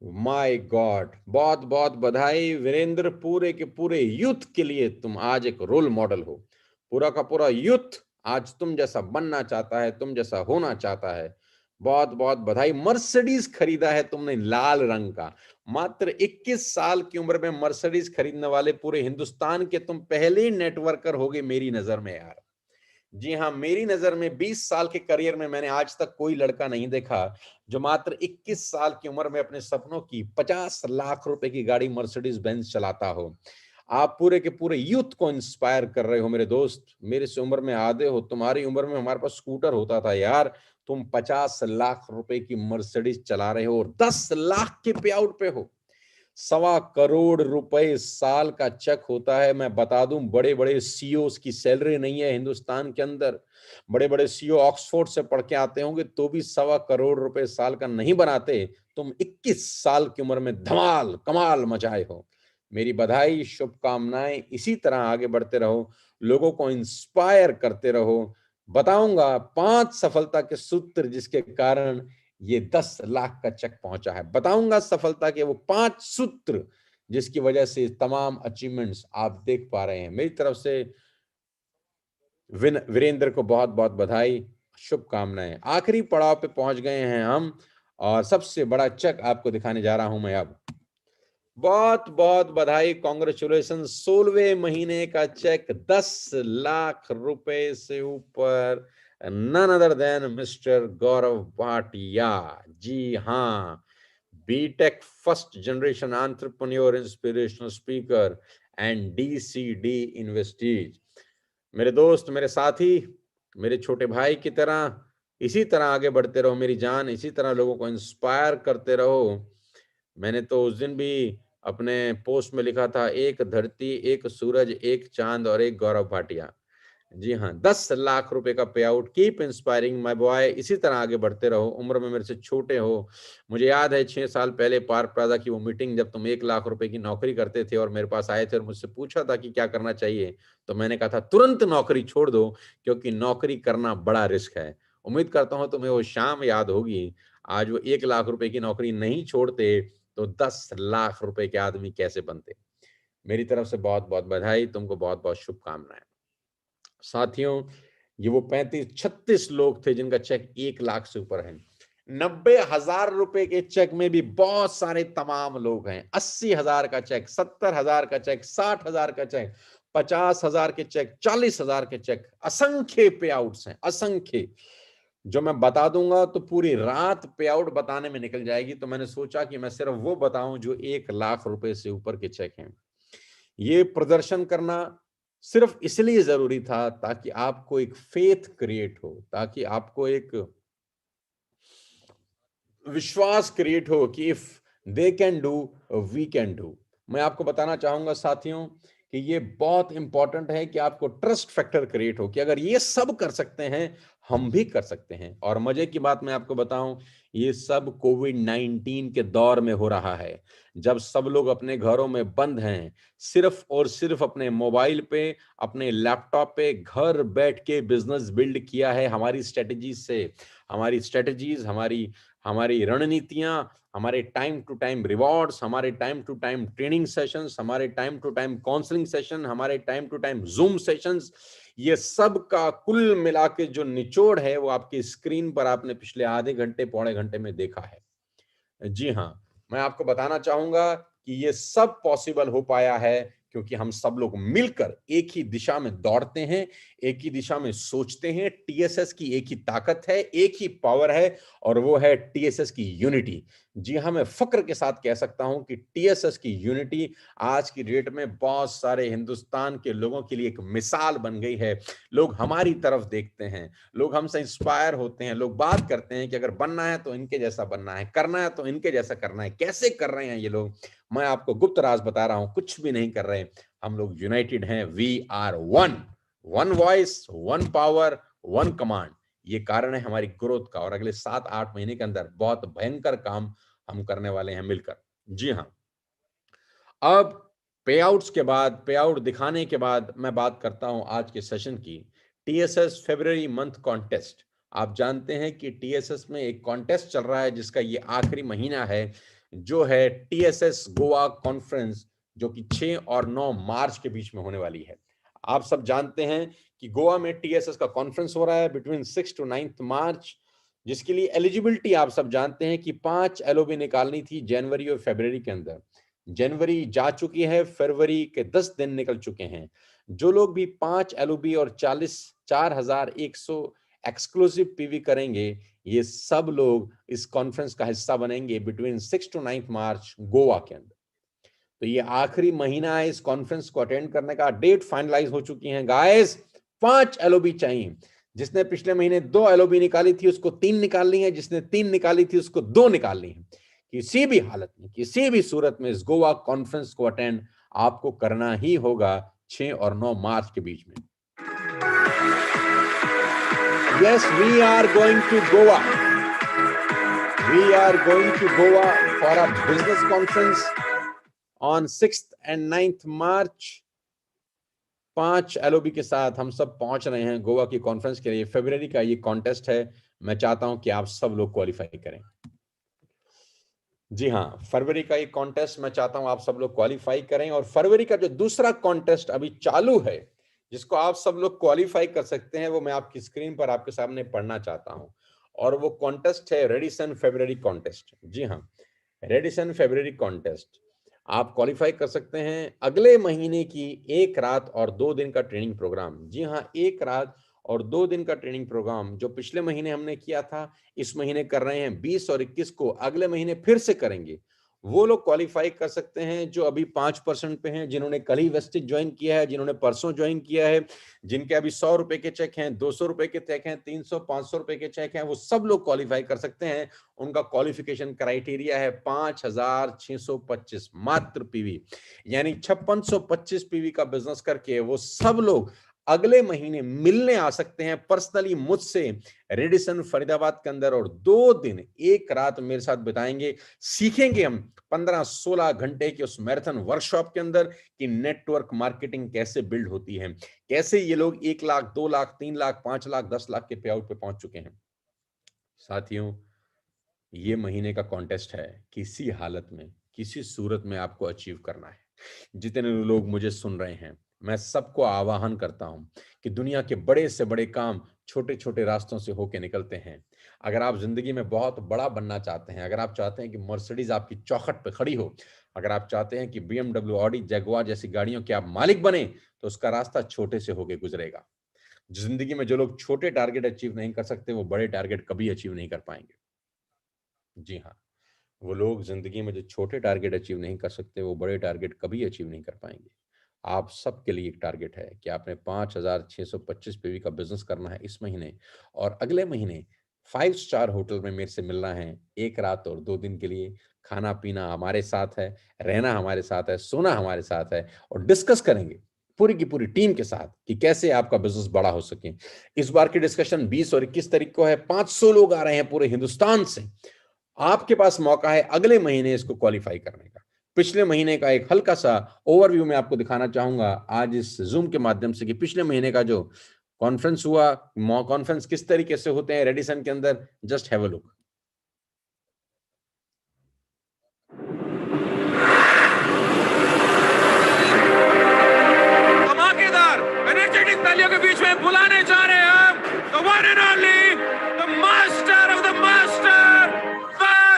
माय गॉड, बहुत बहुत बधाई वीरेंद्र। पूरे के पूरे यूथ के लिए तुम आज एक रोल मॉडल हो। पूरा का पूरा यूथ आज तुम जैसा बनना चाहता है, तुम जैसा होना चाहता है। बहुत बहुत बधाई। मर्सिडीज खरीदा है तुमने लाल रंग का। मात्र 21 साल की उम्र में मर्सिडीज खरीदने वाले पूरे हिंदुस्तान के तुम पहले नेटवर्कर होगे मेरी नजर में यार। जी हाँ, मेरी नजर में 20 साल के करियर में मैंने आज तक कोई लड़का नहीं देखा जो मात्र 21 साल की उम्र में अपने सपनों की 50 लाख रुपए की गाड़ी मर्सिडीज बेंज चलाता हो। आप पूरे के पूरे यूथ को इंस्पायर कर रहे हो मेरे दोस्त। मेरे से उम्र में आधे हो, तुम्हारी उम्र में हमारे पास स्कूटर होता था यार। तुम 50 लाख रुपए की मर्सिडीज चला रहे हो और 10 लाख के पे आउट पे हो। 1.25 करोड़ रुपए साल का चेक होता है। मैं बता दूं, बड़े बड़े सीईओ की सैलरी नहीं है हिंदुस्तान के अंदर। बड़े बड़े सीईओ ऑक्सफोर्ड से पढ़ के आते होंगे तो भी 1.25 करोड़ रुपए साल का नहीं बनाते। तुम 21 साल की उम्र में धमाल कमाल मचाए हो। मेरी बधाई, शुभकामनाएं। इसी तरह आगे बढ़ते रहो, लोगों को इंस्पायर करते रहो। बताऊंगा 5 सफलता के सूत्र जिसके कारण ये 10 लाख का चेक पहुंचा है। बताऊंगा सफलता के वो 5 सूत्र जिसकी वजह से तमाम अचीवमेंट्स आप देख पा रहे हैं। मेरी तरफ से वीरेंद्र को बहुत बहुत बधाई, शुभकामनाएं। आखिरी पड़ाव पे पहुंच गए हैं हम और सबसे बड़ा चेक आपको दिखाने जा रहा हूं मैं अब। बहुत बहुत बधाई, कॉन्ग्रेचुलेशन। 16वें महीने का चेक 10 लाख रुपए से ऊपर, none other than mister Gaurav Bhatia. जी हाँ, BTech first generation entrepreneur inspirational speaker and DCD इन्वेस्टीज। मेरे दोस्त, मेरे साथी, मेरे छोटे भाई की तरह इसी तरह आगे बढ़ते रहो मेरी जान, इसी तरह लोगों को इंस्पायर करते रहो। मैंने तो उस दिन भी अपने पोस्ट में लिखा था, एक धरती, एक सूरज, एक चांद और एक गौरव भाटिया। जी हाँ, 10 लाख रुपए का पे out. Keep inspiring my boy, इसी तरह आगे बढ़ते रहो। उम्र में मेरे से छोटे हो, मुझे याद है 6 साल पहले पार्क प्लाजा की वो मीटिंग, जब तुम 1 लाख रुपए की नौकरी करते थे और मेरे पास आए थे और मुझसे पूछा था कि क्या करना चाहिए, तो मैंने कहा था तुरंत नौकरी छोड़ दो, क्योंकि नौकरी करना बड़ा रिस्क है। उम्मीद करता हूँ तुम्हें वो शाम याद होगी। आज वो 1 लाख रुपए की नौकरी नहीं छोड़ते तो 10 लाख रुपए के आदमी कैसे बनते। मेरी तरफ से बहुत बहुत बधाई, तुमको बहुत बहुत शुभकामनाएं। साथियों, ये वो 35-36 लोग थे जिनका चेक 1 लाख से ऊपर है। 90,000 रुपए के चेक में भी बहुत सारे तमाम लोग हैं। 80,000 का चेक, 70,000 का चेक, 60,000 का चेक, 50,000 के चेक, 40,000 के चेक, असंख्य पे आउट्स हैं, असंख्य। जो मैं बता दूंगा तो पूरी रात पे आउट बताने में निकल जाएगी, तो मैंने सोचा कि मैं सिर्फ वो बताऊं जो 1 लाख रुपए से ऊपर के चेक हैं। ये प्रदर्शन करना सिर्फ इसलिए जरूरी था ताकि आपको एक फेथ क्रिएट हो, ताकि आपको एक विश्वास क्रिएट हो कि if they can do, we can do. मैं आपको बताना चाहूंगा साथियों कि ये बहुत इंपॉर्टेंट है कि आपको ट्रस्ट फैक्टर क्रिएट हो कि अगर ये सब कर सकते हैं, हम भी कर सकते हैं। और मजे की बात मैं आपको बताऊं, ये सब कोविड-19 के दौर में हो रहा है, जब सब लोग अपने घरों में बंद हैं, सिर्फ और सिर्फ अपने मोबाइल पे, अपने लैपटॉप पे घर बैठ के बिजनेस बिल्ड किया है। हमारी स्ट्रेटजीज से, हमारी स्ट्रेटजीज, हमारी हमारी रणनीतियां, हमारे टाइम टू टाइम रिवॉर्ड्स, हमारे time to time training sessions, हमारे time to time counselling session, हमारे time to time Zoom sessions, ये सब का कुल मिला के जो निचोड़ है वो आपकी स्क्रीन पर आपने पिछले आधे घंटे पौने घंटे में देखा है। जी हाँ, मैं आपको बताना चाहूंगा कि ये सब पॉसिबल हो पाया है क्योंकि हम सब लोग मिलकर एक ही दिशा में दौड़ते हैं, एक ही दिशा में सोचते हैं। टीएसएस की एक ही ताकत है, एक ही पावर है, और वो है टीएसएस की यूनिटी। जी हाँ, मैं फक्र के साथ कह सकता हूं कि टीएसएस की यूनिटी आज की डेट में बहुत सारे हिंदुस्तान के लोगों के लिए एक मिसाल बन गई है। लोग हमारी तरफ देखते हैं, लोग हमसे इंस्पायर होते हैं, लोग बात करते हैं कि अगर बनना है तो इनके जैसा बनना है, करना है तो इनके जैसा करना है। कैसे कर रहे हैं ये लोग? मैं आपको गुप्त राज बता रहा हूं, कुछ भी नहीं कर रहे। हम लोग यूनाइटेड हैं। We are one, one voice, one power, one command. ये कारण है हमारी ग्रोथ का, और अगले 7-8 महीने के अंदर बहुत भयंकर काम हम करने वाले हैं मिलकर। जी हाँ, अब पे आउट्स के बाद, पे आउट दिखाने के बाद मैं बात करता हूं आज के सेशन की, टीएसएस फरवरी मंथ कॉन्टेस्ट। आप जानते हैं कि टीएसएस में एक कॉन्टेस्ट चल रहा है जिसका ये आखिरी महीना है, जो है टीएसएस गोवा कॉन्फ्रेंस, जो कि 6 और 9 मार्च के बीच में होने वाली है। आप सब जानते हैं कि गोवा में टीएसएस का कॉन्फ्रेंस हो रहा है बिटवीन 6 to 9 मार्च, जिसके लिए एलिजिबिलिटी आप सब जानते हैं कि 5 एलओबी निकालनी थी जनवरी और फरवरी के अंदर। जनवरी जा चुकी है, फरवरी के 10 दिन निकल चुके हैं। जो लोग भी 5 एलओबी और 4,100 एक्सक्लूसिव पीवी करेंगे, ये सब लोग इस कॉन्फ्रेंस का हिस्सा बनेंगे बिटवीन 6 to 9 मार्च गोवा के अंदर। तो ये आखिरी महीना है इस कॉन्फ्रेंस को अटेंड करने का। डेट फाइनलाइज हो चुकी है गाइस। 5 एलओबी चाहिए। जिसने पिछले महीने 2 एलओबी निकाली थी उसको 3 निकालनी है, जिसने 3 निकाली थी उसको 2 निकालनी है। किसी भी हालत में, किसी भी सूरत में इस गोवा कॉन्फ्रेंस को अटेंड आपको करना ही होगा 6 और 9 मार्च के बीच में। Yes, we are going to Goa. We are going to Goa for a business conference on 6th and 9th March. 5 LOB के साथ हम सब पहुंच रहे हैं गोवा की कॉन्फ्रेंस के लिए। फरवरी का ये कॉन्टेस्ट है। मैं चाहता हूं कि आप सब लोग क्वालिफाई करें। जी हाँ, फरवरी का एक कॉन्टेस्ट मैं चाहता हूं आप सब लोग क्वालिफाई करें। और फरवरी का जो दूसरा कॉन्टेस्ट अभी चालू है, जिसको आप सब लोग क्वालिफाई कर सकते हैं, वो मैं आपकी स्क्रीन पर आपके सामने पढ़ना चाहता हूं। और वो कॉन्टेस्ट है रेडिसन फरवरी कॉन्टेस्ट। जी हाँ, रेडिसन फरवरी कॉन्टेस्ट आप क्वालिफाई कर सकते हैं। अगले महीने की 1 रात और 2 दिन का ट्रेनिंग प्रोग्राम। जी हाँ, 1 रात और 2 दिन का ट्रेनिंग प्रोग्राम जो पिछले महीने हमने किया था, इस महीने कर रहे हैं 20 और 21 को, अगले महीने फिर से करेंगे। वो लोग क्वालिफाई कर सकते हैं जो अभी 5% पे हैं, जिन्होंने कल ही वेस्टेज ज्वाइन किया है, जिन्होंने परसों ज्वाइन किया है, जिनके अभी ₹100 के चेक हैं, ₹200 के चेक हैं, 300, ₹500 के चेक हैं, वो सब लोग क्वालिफाई कर सकते हैं। उनका क्वालिफिकेशन क्राइटेरिया है 5,625 मात्र पीवी, यानी 5625 पीवी का बिजनेस करके वो सब लोग अगले महीने मिलने आ सकते हैं पर्सनली मुझसे रेडिसन फरीदाबाद के अंदर, और 2 दिन 1 रात मेरे साथ बिताएंगे। सीखेंगे हम 15-16 घंटे के उस मैराथन वर्कशॉप के अंदर कि नेटवर्क मार्केटिंग कैसे बिल्ड होती है, कैसे ये लोग 1 लाख, 2 लाख, 3 लाख, 5 लाख, 10 लाख के पे आउट पे पहुंच चुके हैं। साथियों, ये महीने का कॉन्टेस्ट है, किसी हालत में, किसी सूरत में आपको अचीव करना है। जितने लोग मुझे सुन रहे हैं, मैं सबको आह्वान करता हूं कि दुनिया के बड़े से बड़े काम छोटे-छोटे रास्तों से होके निकलते हैं। अगर आप जिंदगी में बहुत बड़ा बनना चाहते हैं, अगर आप चाहते हैं कि मर्सिडीज आपकी चौखट पे खड़ी हो, अगर आप चाहते हैं कि बीएमडब्ल्यू, ऑडी, जगुआर जैसी गाड़ियों के आप मालिक बने, तो उसका रास्ता छोटे से होके गुजरेगा। जिंदगी में जो लोग छोटे टारगेट अचीव नहीं कर सकते, वो बड़े टारगेट कभी अचीव नहीं कर पाएंगे। जी हाँ, वो लोग ज़िंदगी में जो छोटे टारगेट अचीव नहीं कर सकते, वो बड़े टारगेट कभी अचीव नहीं कर पाएँगे। आप सबके लिए एक टारगेट है कि आपने 5,625 पीवी का बिज़नेस करना है इस महीने, और अगले महीने 5 स्टार होटल में मेरे से मिलना है 1 रात और 2 दिन के लिए। खाना-पीना हमारे साथ है, रहना हमारे साथ है, सोना हमारे साथ है, और डिस्कस करेंगे पूरी की पूरी टीम के साथ कि कैसे आपका बिज़नेस बड़ा हो सके। इस बार की डिस्कशन 20 और 21 तारीख को है। 500 लोग आ रहे हैं पूरे हिंदुस्तान से। आपके पास मौका है अगले महीने इसको क्वालिफाई करने का। पिछले महीने का एक हल्का-सा ओवरव्यू मैं आपको दिखाना चाहूँगा आज इस ज़ूम के माध्यम से कि पिछले महीने का जो कॉन्फ्रेंस हुआ, मॉक कॉन्फ्रेंस किस तरीके से होते हैं रेडिसन के अंदर, जस्ट हैव अ लुक। धमाकेदार एनर्जेटिक तालियों के बीच में बुलाने जा रहे हैं हम the one and only the master of the master,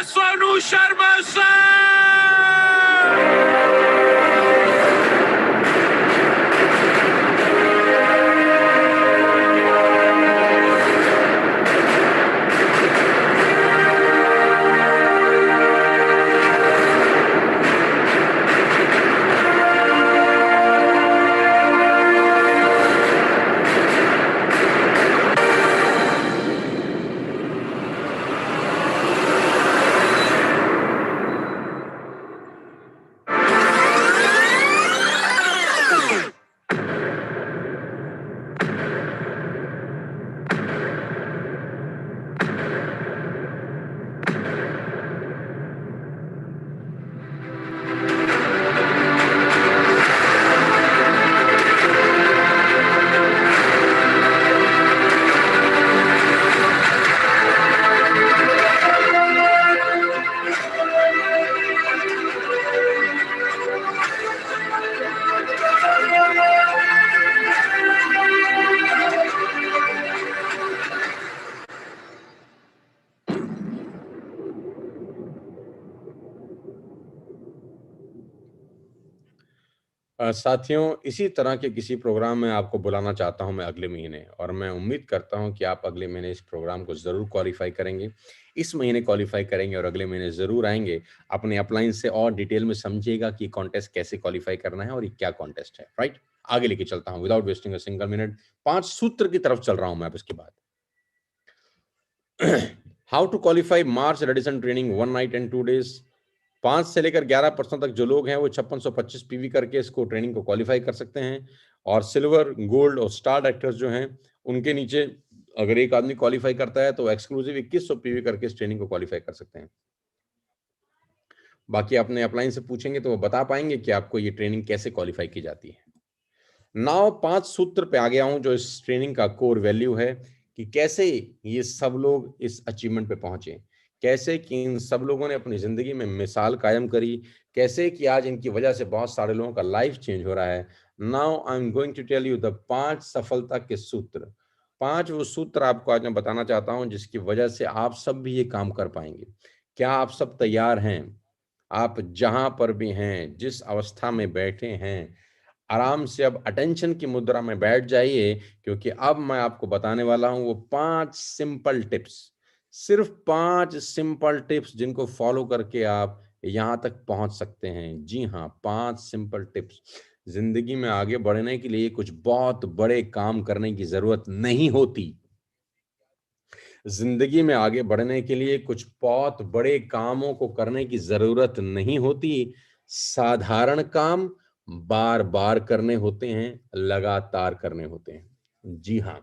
Sonu Sharma sir. साथियों, इसी तरह के किसी प्रोग्राम में आपको बुलाना चाहता हूं मैं अगले महीने, और मैं उम्मीद करता हूं कि आप अगले महीने इस प्रोग्राम को ज़रूर क्वालिफ़ाई करेंगे। इस महीने क्वालिफ़ाई करेंगे और अगले महीने ज़रूर आएँगे। अपने अपलाइन से और डिटेल में समझिएगा कि कॉन्टेस्ट कैसे क्वालिफ़ाई करना है और ये क्या कॉन्टेस्ट है, राइट? आगे लेके चलता हूं without wasting a single minute. 5 सूत्र की तरफ चल रहा हूं मैं अब इसके बाद। How to qualify March Radisson training 1 night and 2 days. 5 से लेकर 11% तक जो लोग हैं वो 5625 पीवी करके इसको ट्रेनिंग को क्वालिफाई कर सकते हैं, और सिल्वर, गोल्ड और स्टार डायरेक्टर्स जो हैं उनके नीचे अगर एक आदमी क्वालिफाई करता है तो एक्सक्लूसिव 2100 पीवी करके इस ट्रेनिंग को क्वालिफाई कर सकते हैं। बाकी अपने अपलाइन से पूछेंगे तो वो बता पाएंगे कि आपको ये ट्रेनिंग कैसे क्वालिफाई की जाती है। नाउ 5 सूत्र पे आ गया हूं जो इस ट्रेनिंग का कोर वैल्यू है कि कैसे ये सब लोग इस अचीवमेंट पे पहुंचे, कैसे कि इन सब लोगों ने अपनी जिंदगी में मिसाल कायम करी, कैसे कि आज इनकी वजह से बहुत सारे लोगों का लाइफ चेंज हो रहा है। Now I am going to tell you the 5 सफलता के सूत्र। 5 वो सूत्र आपको आज मैं बताना चाहता हूं जिसकी वजह से आप सब भी ये काम कर पाएंगे। क्या आप सब तैयार हैं? आप जहां पर भी हैं, जिस अवस्था में बैठे हैं, आराम से अब अटेंशन की मुद्रा में बैठ जाइए, क्योंकि अब मैं आपको बताने वाला हूं वो 5 सिंपल टिप्स, सिर्फ 5 सिंपल टिप्स जिनको फॉलो करके आप यहां तक पहुंच सकते हैं। जी हाँ, 5 सिंपल टिप्स। जिंदगी में आगे बढ़ने के लिए कुछ बहुत बड़े काम करने की जरूरत नहीं होती। जिंदगी में आगे बढ़ने के लिए कुछ बहुत बड़े कामों को करने की जरूरत नहीं होती। साधारण काम बार बार करने होते हैं, लगातार करने होते हैं। जी हाँ,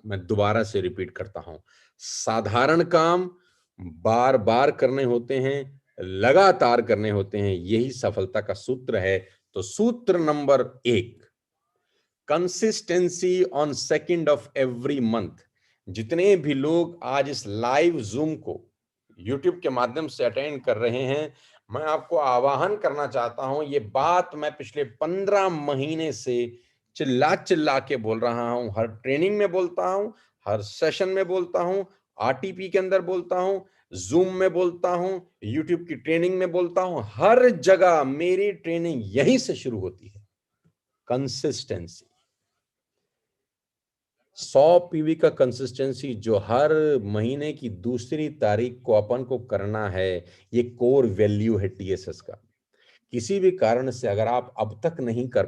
मैं दोबारा से रिपीट करता हूं, साधारण काम बार बार करने होते हैं, लगातार करने होते हैं, यही सफलता का सूत्र है। तो सूत्र number 1, consistency on second of every month. जितने भी लोग आज इस लाइव जूम को यूट्यूब के माध्यम से अटेंड कर रहे हैं, मैं आपको आह्वान करना चाहता हूं, ये बात मैं पिछले 15 महीने से चिल्ला चिल्ला के बोल रहा हूं, हर ट्रेनिंग में बोलता हूं, हर सेशन में बोलता हूं, आरटीपी के अंदर बोलता हूं, जूम में बोलता हूं, यूट्यूब की ट्रेनिंग में बोलता हूं, हर जगह मेरी ट्रेनिंग यहीं से शुरू होती है, कंसिस्टेंसी। 100 पीवी का कंसिस्टेंसी जो हर महीने की दूसरी तारीख को अपन को करना है, ये कोर वैल्यू है टीएसएस का। किसी भी कारण से अगर आप अब तक नहीं कर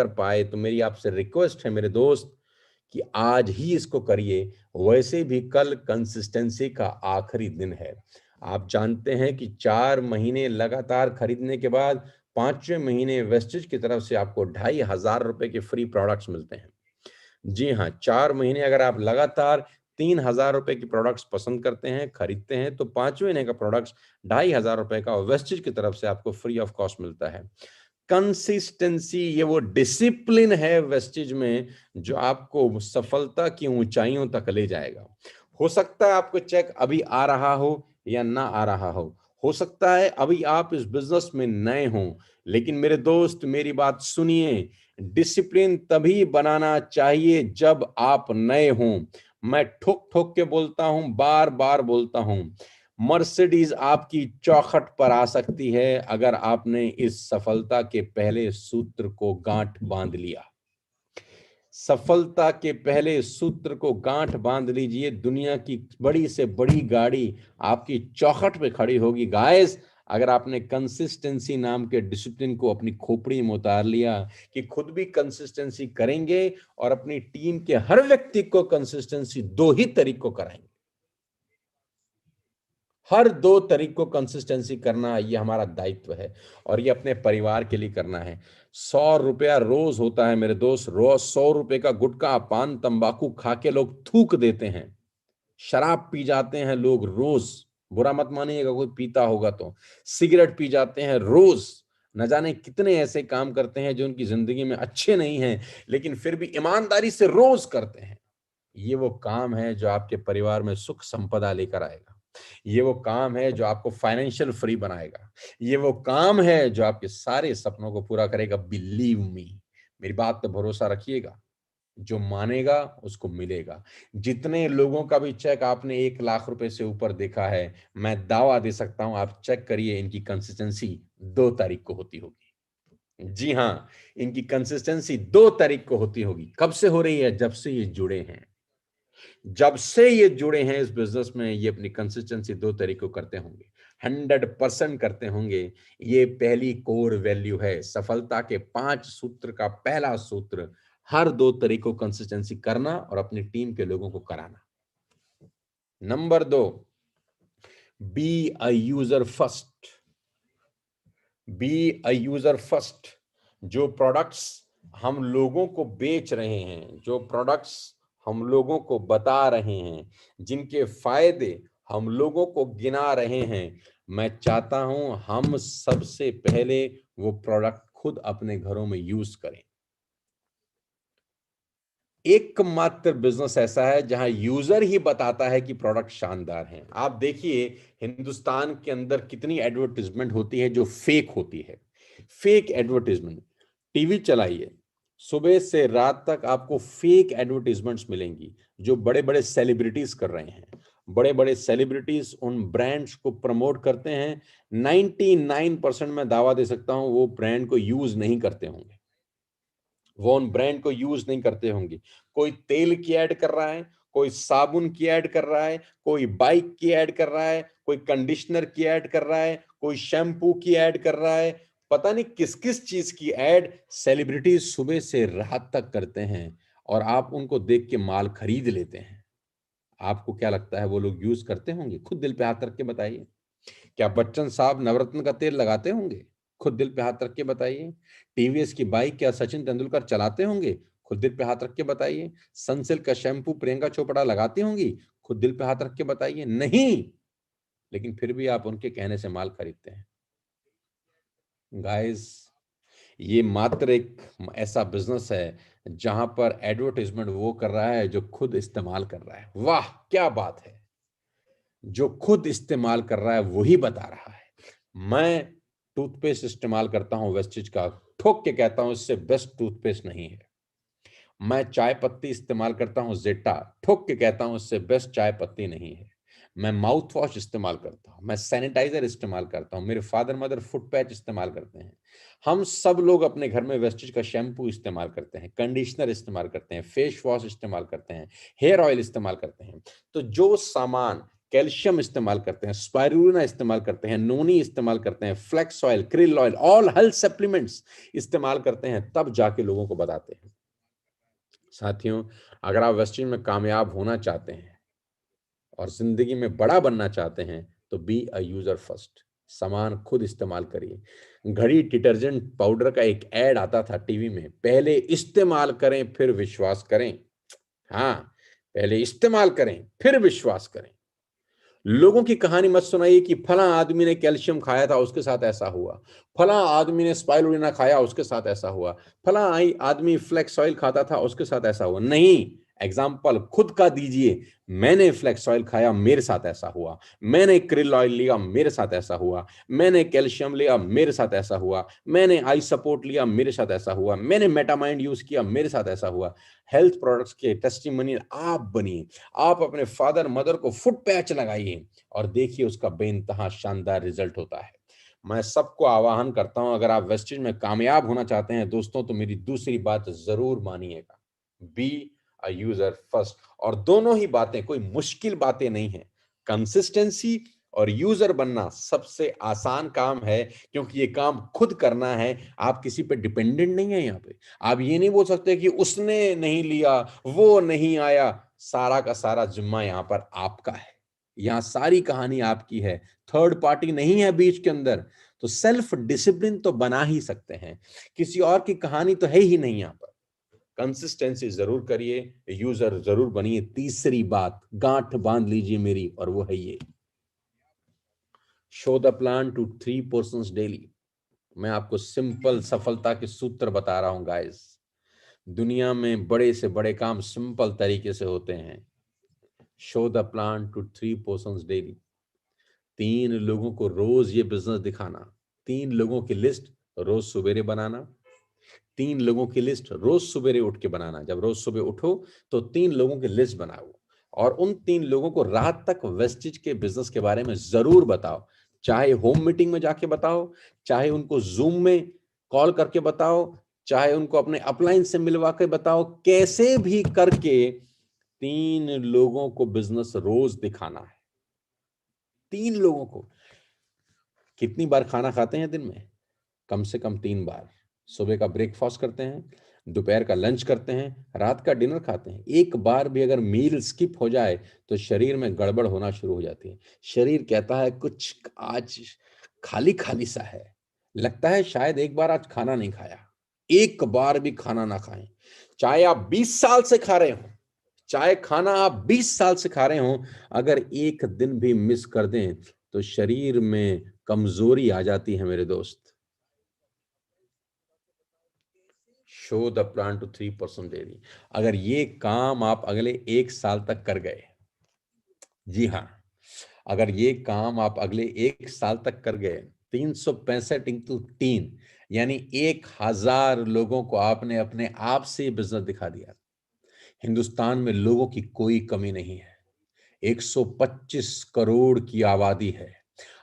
पाए तो मेरी आपसे रिक्वेस्ट है मेरे दोस्त कि आज ही इसको करिए। वैसे भी कल कंसिस्टेंसी का आखिरी दिन है। आप जानते हैं कि 4 महीने लगातार खरीदने के बाद 5वें महीने वेस्टेज की तरफ से आपको 2,500 रुपए के फ्री प्रोडक्ट्स मिलते हैं। जी हाँ, 4 महीने अगर आप लगातार 3,000 रुपए की प्रोडक्ट्स पसंद करते हैं, खरीदते हैं, तो 5वें महीने का प्रोडक्ट्स 2,500 रुपए का वेस्टेज की तरफ से आपको फ्री ऑफ कॉस्ट मिलता है। कंसिस्टेंसी ये वो डिसिप्लिन है वेस्टेज में जो आपको सफलता की ऊंचाइयों तक ले जाएगा। हो सकता है आपको चेक अभी आ रहा हो या ना आ रहा हो सकता है अभी आप इस बिजनेस में नए हों, लेकिन मेरे दोस्त मेरी बात सुनिए, डिसिप्लिन तभी बनाना चाहिए जब आप नए हों। मैं ठोक ठोक के बोलता हूं, बार बार बोलता हूं, मर्सिडीज आपकी चौखट पर आ सकती है अगर आपने इस सफलता के पहले सूत्र को गांठ बांध लिया। सफलता के पहले सूत्र को गांठ बांध लीजिए, दुनिया की बड़ी से बड़ी गाड़ी आपकी चौखट पे खड़ी होगी। गाइस, अगर आपने कंसिस्टेंसी नाम के डिसिप्लिन को अपनी खोपड़ी में उतार लिया कि खुद भी कंसिस्टेंसी करेंगे और अपनी टीम के हर व्यक्ति को कंसिस्टेंसी 2 ही तरीकों कराएंगे। हर 2 तरीक को कंसिस्टेंसी करना ये हमारा दायित्व है और ये अपने परिवार के लिए करना है। 100 रुपया रोज होता है मेरे दोस्त। रोज 100 रुपए का गुटखा पान तंबाकू खा के लोग थूक देते हैं, शराब पी जाते हैं लोग रोज, बुरा मत मानिएगा कोई पीता होगा तो, सिगरेट पी जाते हैं रोज, न जाने कितने ऐसे काम करते हैं जो उनकी जिंदगी में अच्छे नहीं हैं लेकिन फिर भी ईमानदारी से रोज करते हैं। ये वो काम है जो आपके परिवार में सुख संपदा लेकर आएगा। ये वो काम है जो आपको फाइनेंशियल फ्री बनाएगा। ये वो काम है जो आपके सारे सपनों को पूरा करेगा। बिलीव मी, मेरी बात पे भरोसा रखिएगा, जो मानेगा उसको मिलेगा। जितने लोगों का भी चेक आपने 1 लाख रुपए से ऊपर देखा है, मैं दावा दे सकता हूं, आप चेक करिए, इनकी कंसिस्टेंसी 2 तारीख को होती होगी। जी हाँ, इनकी कंसिस्टेंसी 2 तारीख को होती होगी। कब से हो रही है? जब से ये जुड़े हैं। जब से ये जुड़े हैं इस बिजनेस में, ये अपनी कंसिस्टेंसी 2 तरीकों करते होंगे, 100% करते होंगे। ये पहली कोर वैल्यू है। सफलता के 5 सूत्र का पहला सूत्र, हर 2 तरीकों कंसिस्टेंसी करना और अपनी टीम के लोगों को कराना। Number 2, be a user first. Be a user first. जो प्रोडक्ट्स हम लोगों को बेच रहे हैं, जो प्रोडक्ट्स हम लोगों को बता रहे हैं, जिनके फायदे हम लोगों को गिना रहे हैं, मैं चाहता हूं हम सबसे पहले वो प्रोडक्ट खुद अपने घरों में यूज करें। एकमात्र बिजनेस ऐसा है जहां यूजर ही बताता है कि प्रोडक्ट शानदार है। आप देखिए हिंदुस्तान के अंदर कितनी एडवर्टीजमेंट होती है जो फेक होती है। फेक एडवर्टीजमेंट, टीवी चलाइए, सुबह से रात तक आपको फेक एडवर्टीजमेंट्स मिलेंगी जो बड़े बड़े सेलिब्रिटीज कर रहे हैं। बड़े बड़े सेलिब्रिटीज उन ब्रांड्स को प्रमोट करते हैं, 99% मैं दावा दे सकता हूं वो ब्रांड को यूज नहीं करते होंगे, वो उन ब्रांड को यूज नहीं करते होंगे। कोई तेल की ऐड कर रहा है, कोई साबुन की ऐड कर रहा है, कोई बाइक की ऐड कर रहा है, कोई कंडीशनर की ऐड कर रहा है, कोई शैम्पू की ऐड कर रहा है, पता नहीं किस किस चीज की ऐड सेलिब्रिटीज सुबह से रात तक करते हैं, और आप उनको देख के माल खरीद लेते हैं। आपको क्या लगता है वो लोग यूज करते होंगे? खुद दिल पे हाथ रख के बताइए। क्या बच्चन साहब नवरत्न का तेल लगाते होंगे? खुद दिल पे हाथ रख के बताइए। टीवीएस की बाइक क्या सचिन तेंदुलकर चलाते होंगे? खुद दिल पे हाथ रख के बताइए। सनसिल्क का शैम्पू प्रियंका चोपड़ा लगाती होंगी? खुद दिल पे हाथ रख के बताइए। नहीं, लेकिन फिर भी आप उनके कहने से माल खरीदते हैं। गाइस, ये मात्र एक ऐसा बिजनेस है जहां पर एडवर्टाइजमेंट वो कर रहा है जो खुद इस्तेमाल कर रहा है। वाह क्या बात है, जो खुद इस्तेमाल कर रहा है वही बता रहा है। मैं टूथपेस्ट इस्तेमाल करता हूं वेस्टेज का, ठोक के कहता हूं इससे बेस्ट टूथपेस्ट नहीं है। मैं चाय पत्ती इस्तेमाल करता हूं जेटा, ठोक के कहता हूं इससे बेस्ट चाय पत्ती नहीं है। मैं माउथ वॉश इस्तेमाल करता हूं, मैं सैनिटाइजर इस्तेमाल करता हूं, मेरे फादर मदर फुट पैच इस्तेमाल करते हैं। हम सब लोग अपने घर में वेस्टेज का शैम्पू इस्तेमाल करते हैं, कंडीशनर इस्तेमाल करते हैं, फेस वॉश इस्तेमाल करते हैं, हेयर ऑयल इस्तेमाल करते हैं। तो जो सामान कैल्शियम इस्तेमाल करते हैं, स्पाइरुलिना इस्तेमाल करते हैं, नोनी इस्तेमाल करते हैं, flax oil, krill oil, all health supplements इस्तेमाल करते हैं, तब जाके लोगों को बताते हैं। साथियों, अगर आप वेस्टेज में कामयाब होना चाहते हैं और जिंदगी में बड़ा बनना चाहते हैं तो बी अ यूजर फर्स्ट। सामान खुद इस्तेमाल करिए। घड़ी डिटर्जेंट पाउडर का एक ऐड आता था टीवी में, पहले इस्तेमाल करें फिर विश्वास करें। हाँ, पहले इस्तेमाल करें फिर विश्वास करें। लोगों की कहानी मत सुनाइए कि फला आदमी ने कैल्शियम खाया था उसके साथ ऐसा हुआ, फला आदमी ने स्पाइरुलिना खाया उसके साथ ऐसा हुआ, फला आदमी फ्लेक्स ऑयल खाता था उसके साथ ऐसा हुआ। नहीं, एग्जाम्पल खुद का दीजिए। मैंने फ्लेक्स ऑयल खाया, मेरे साथ ऐसा हुआ। मैंने क्रिल ऑयल लिया, मेरे साथ ऐसा हुआ। मैंने कैल्शियम लिया, मेरे साथ ऐसा हुआ। मैंने आई सपोर्ट लिया, मेरे साथ ऐसा हुआ। मैंने मेटामाइंड यूज किया, मेरे साथ ऐसा हुआ। हेल्थ प्रोडक्ट्स के टेस्टिमोनियल आप बनिए। आप अपने फादर मदर को फुट पैच लगाइए और देखिए उसका बेइंतहा शानदार रिजल्ट होता है। मैं सबको आह्वान करता हूं, अगर आप वेस्टेज में कामयाब होना चाहते हैं दोस्तों, तो मेरी दूसरी बात जरूर मानिएगा, बी अ यूजर फर्स्ट। और दोनों ही बातें कोई मुश्किल बातें नहीं है। कंसिस्टेंसी और यूजर बनना सबसे आसान काम है, क्योंकि ये काम खुद करना है। आप किसी पे डिपेंडेंट नहीं है। यहाँ पे आप ये नहीं बोल सकते कि उसने नहीं लिया, वो नहीं आया। सारा का सारा जिम्मा यहाँ पर आपका है। यहाँ सारी कहानी आपकी है, थर्ड पार्टी नहीं है बीच के अंदर। तो सेल्फ डिसिप्लिन तो बना ही सकते हैं, किसी और की कहानी तो है ही नहीं यहाँ पर। कंसिस्टेंसी जरूर करिए, यूजर जरूर बनिए। तीसरी बात गांठ बांध लीजिए मेरी, और वो है ये, show the plan to 3 persons daily. मैं आपको सिंपल सफलता के सूत्र बता रहा हूं गाइस। दुनिया में बड़े से बड़े काम सिंपल तरीके से होते हैं। Show the plan to 3 persons daily. 3 लोगों को रोज ये बिजनेस दिखाना। 3 लोगों की लिस्ट रोज सवेरे बनाना। 3 लोगों की लिस्ट रोज सवेरे उठ के बनाना। जब रोज सुबह उठो तो 3 लोगों की लिस्ट बनाओ, और उन 3 लोगों को रात तक वेस्टेज के बिजनेस के बारे में जरूर बताओ। चाहे होम मीटिंग में जाके बताओ, चाहे उनको जूम में कॉल करके बताओ, चाहे उनको अपने अपलाइन से मिलवा के बताओ, कैसे भी करके 3 लोगों को बिजनेस रोज दिखाना है। 3 लोगों को। कितनी बार खाना खाते हैं दिन में? कम से कम 3 बार। सुबह का ब्रेकफास्ट करते हैं, दोपहर का लंच करते हैं, रात का डिनर खाते हैं। एक बार भी अगर मील स्किप हो जाए तो शरीर में गड़बड़ होना शुरू हो जाती है। शरीर कहता है कुछ आज खाली खाली सा है, लगता है शायद एक बार आज खाना नहीं खाया। एक बार भी खाना ना खाएं, चाहे आप 20 साल से खा रहे हो, चाहे खाना आप 20 साल से खा रहे हो, अगर एक दिन भी मिस कर दें तो शरीर में कमजोरी आ जाती है मेरे दोस्त। Show the plan to 3 person daily. अगर ये काम आप अगले 1 साल तक कर गए, जी हाँ, अगर ये काम आप अगले 1 साल तक कर गए, 365 × 3 यानी 1000 लोगों को आपने अपने आप से बिजनेस दिखा दिया। हिंदुस्तान में लोगों की कोई कमी नहीं है। 125 करोड़ की आबादी है।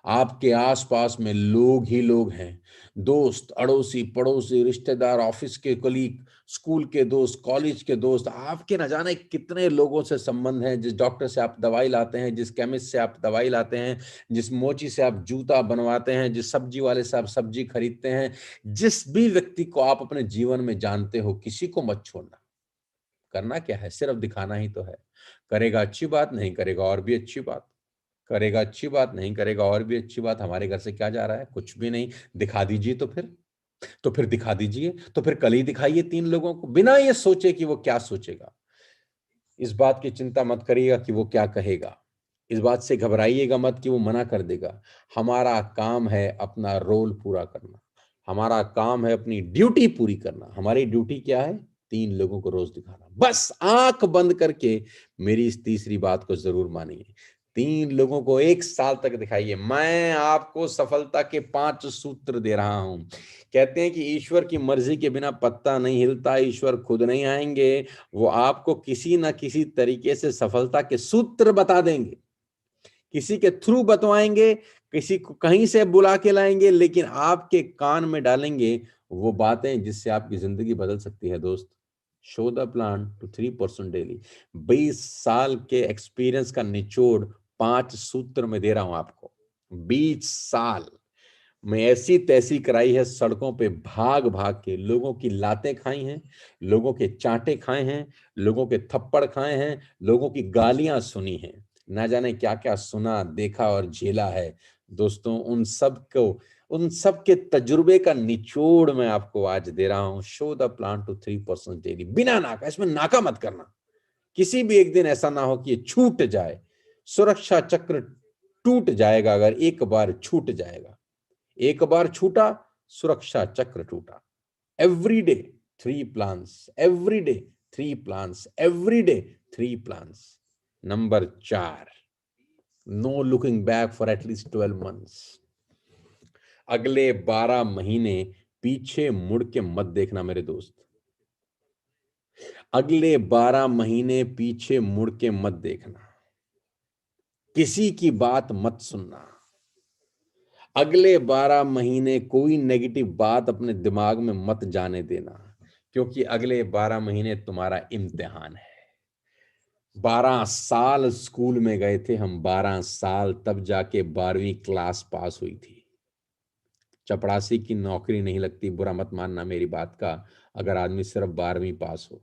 आपके आसपास में लोग ही लोग हैं, दोस्त, अड़ोसी, पड़ोसी, रिश्तेदार, ऑफिस के कलीग, स्कूल के दोस्त, कॉलेज के दोस्त, आपके न जाने कितने लोगों से संबंध हैं। जिस डॉक्टर से आप दवाई लाते हैं, जिस केमिस्ट से आप दवाई लाते हैं, जिस मोची से आप जूता बनवाते हैं, जिस सब्जी वाले से आप सब्जी खरीदते हैं, जिस भी व्यक्ति को आप अपने जीवन में जानते हो, किसी को मत छोड़ना। करना क्या है, सिर्फ दिखाना ही तो है। करेगा अच्छी बात, नहीं करेगा और भी अच्छी बात। करेगा अच्छी बात, नहीं करेगा और भी अच्छी बात। हमारे घर से क्या जा रहा है, कुछ भी नहीं। दिखा दीजिए तो फिर दिखा दीजिए, तो फिर कल ही दिखाइए 3 लोगों को, बिना ये सोचे कि वो क्या सोचेगा। इस बात की चिंता मत करिएगा कि वो क्या कहेगा। इस बात से घबराइएगा मत कि वो मना कर देगा। हमारा काम है अपना रोल पूरा करना। हमारा काम है अपनी ड्यूटी पूरी करना। हमारी ड्यूटी क्या है, 3 लोगों को रोज दिखाना। बस आंख बंद करके मेरी इस तीसरी बात को जरूर मानिए। 3 लोगों को 1 साल तक दिखाइए। मैं आपको सफलता के 5 सूत्र दे रहा हूं। कहते हैं कि ईश्वर की मर्जी के बिना पत्ता नहीं हिलता। ईश्वर खुद नहीं आएंगे, वो आपको किसी ना किसी तरीके से सफलता के सूत्र बता देंगे, किसी के थ्रू बतवाएंगे, किसी को कहीं से बुला के लाएंगे, लेकिन आपके कान में डालेंगे वो बातें जिससे आपकी जिंदगी बदल सकती है। दोस्त, show the plan to 3% daily. 20 साल के एक्सपीरियंस का निचोड़ 5 सूत्र में दे रहा हूं आपको। 20 साल में ऐसी तैसी कराई है, सड़कों पे भाग भाग के लोगों की लातें खाई हैं, लोगों के चांटे खाए हैं, लोगों के थप्पड़ खाए हैं, लोगों की गालियां सुनी हैं, ना जाने क्या क्या सुना, देखा और झेला है। दोस्तों, उन सब के तजुर्बे का निचोड़ मैं आपको आज दे रहा हूं। Show the plan to 3% daily, बिना नाका। इसमें नाका मत करना। किसी भी एक दिन ऐसा ना हो कि ये छूट जाए। सुरक्षा चक्र टूट जाएगा अगर एक बार छूट जाएगा। एक बार छूटा, सुरक्षा चक्र टूटा। Every day 3 plans, every day 3 plans, every day 3 plans. Number 4, no looking back for at least 12 months. अगले 12 महीने पीछे मुड़ के मत देखना मेरे दोस्त। अगले 12 महीने पीछे मुड़ के मत देखना। किसी की बात मत सुनना। अगले 12 महीने कोई नेगेटिव बात अपने दिमाग में मत जाने देना, क्योंकि अगले 12 महीने तुम्हारा इम्तिहान है। 12 साल स्कूल में गए थे हम, 12 साल, तब जाके 12वीं क्लास पास हुई थी। चपरासी की नौकरी नहीं लगती, बुरा मत मानना मेरी बात का, अगर आदमी सिर्फ 12वीं पास हो।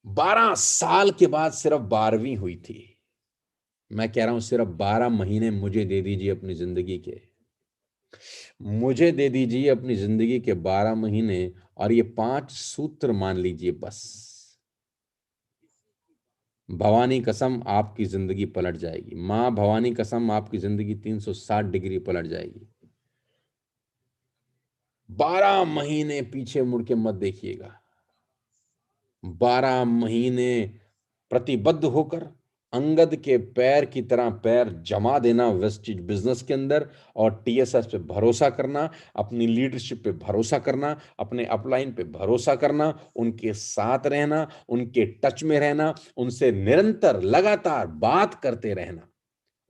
12 साल के बाद सिर्फ 12वीं हुई थी। मैं कह रहा हूं सिर्फ 12 महीने मुझे दे दीजिए अपनी जिंदगी के। मुझे दे दीजिए अपनी जिंदगी के 12 महीने, और ये 5 सूत्र मान लीजिए बस। भवानी कसम आपकी जिंदगी पलट जाएगी। मां भवानी कसम आपकी जिंदगी 360 डिग्री पलट जाएगी। 12 महीने पीछे मुड़ के मत देखिएगा। 12 महीने प्रतिबद्ध होकर अंगद के पैर की तरह पैर जमा देना वेस्टेज बिजनेस के अंदर, और टीएसएस पे भरोसा करना, अपनी लीडरशिप पे भरोसा करना, अपने अपलाइन पे भरोसा करना, उनके साथ रहना, उनके टच में रहना, उनसे निरंतर लगातार बात करते रहना,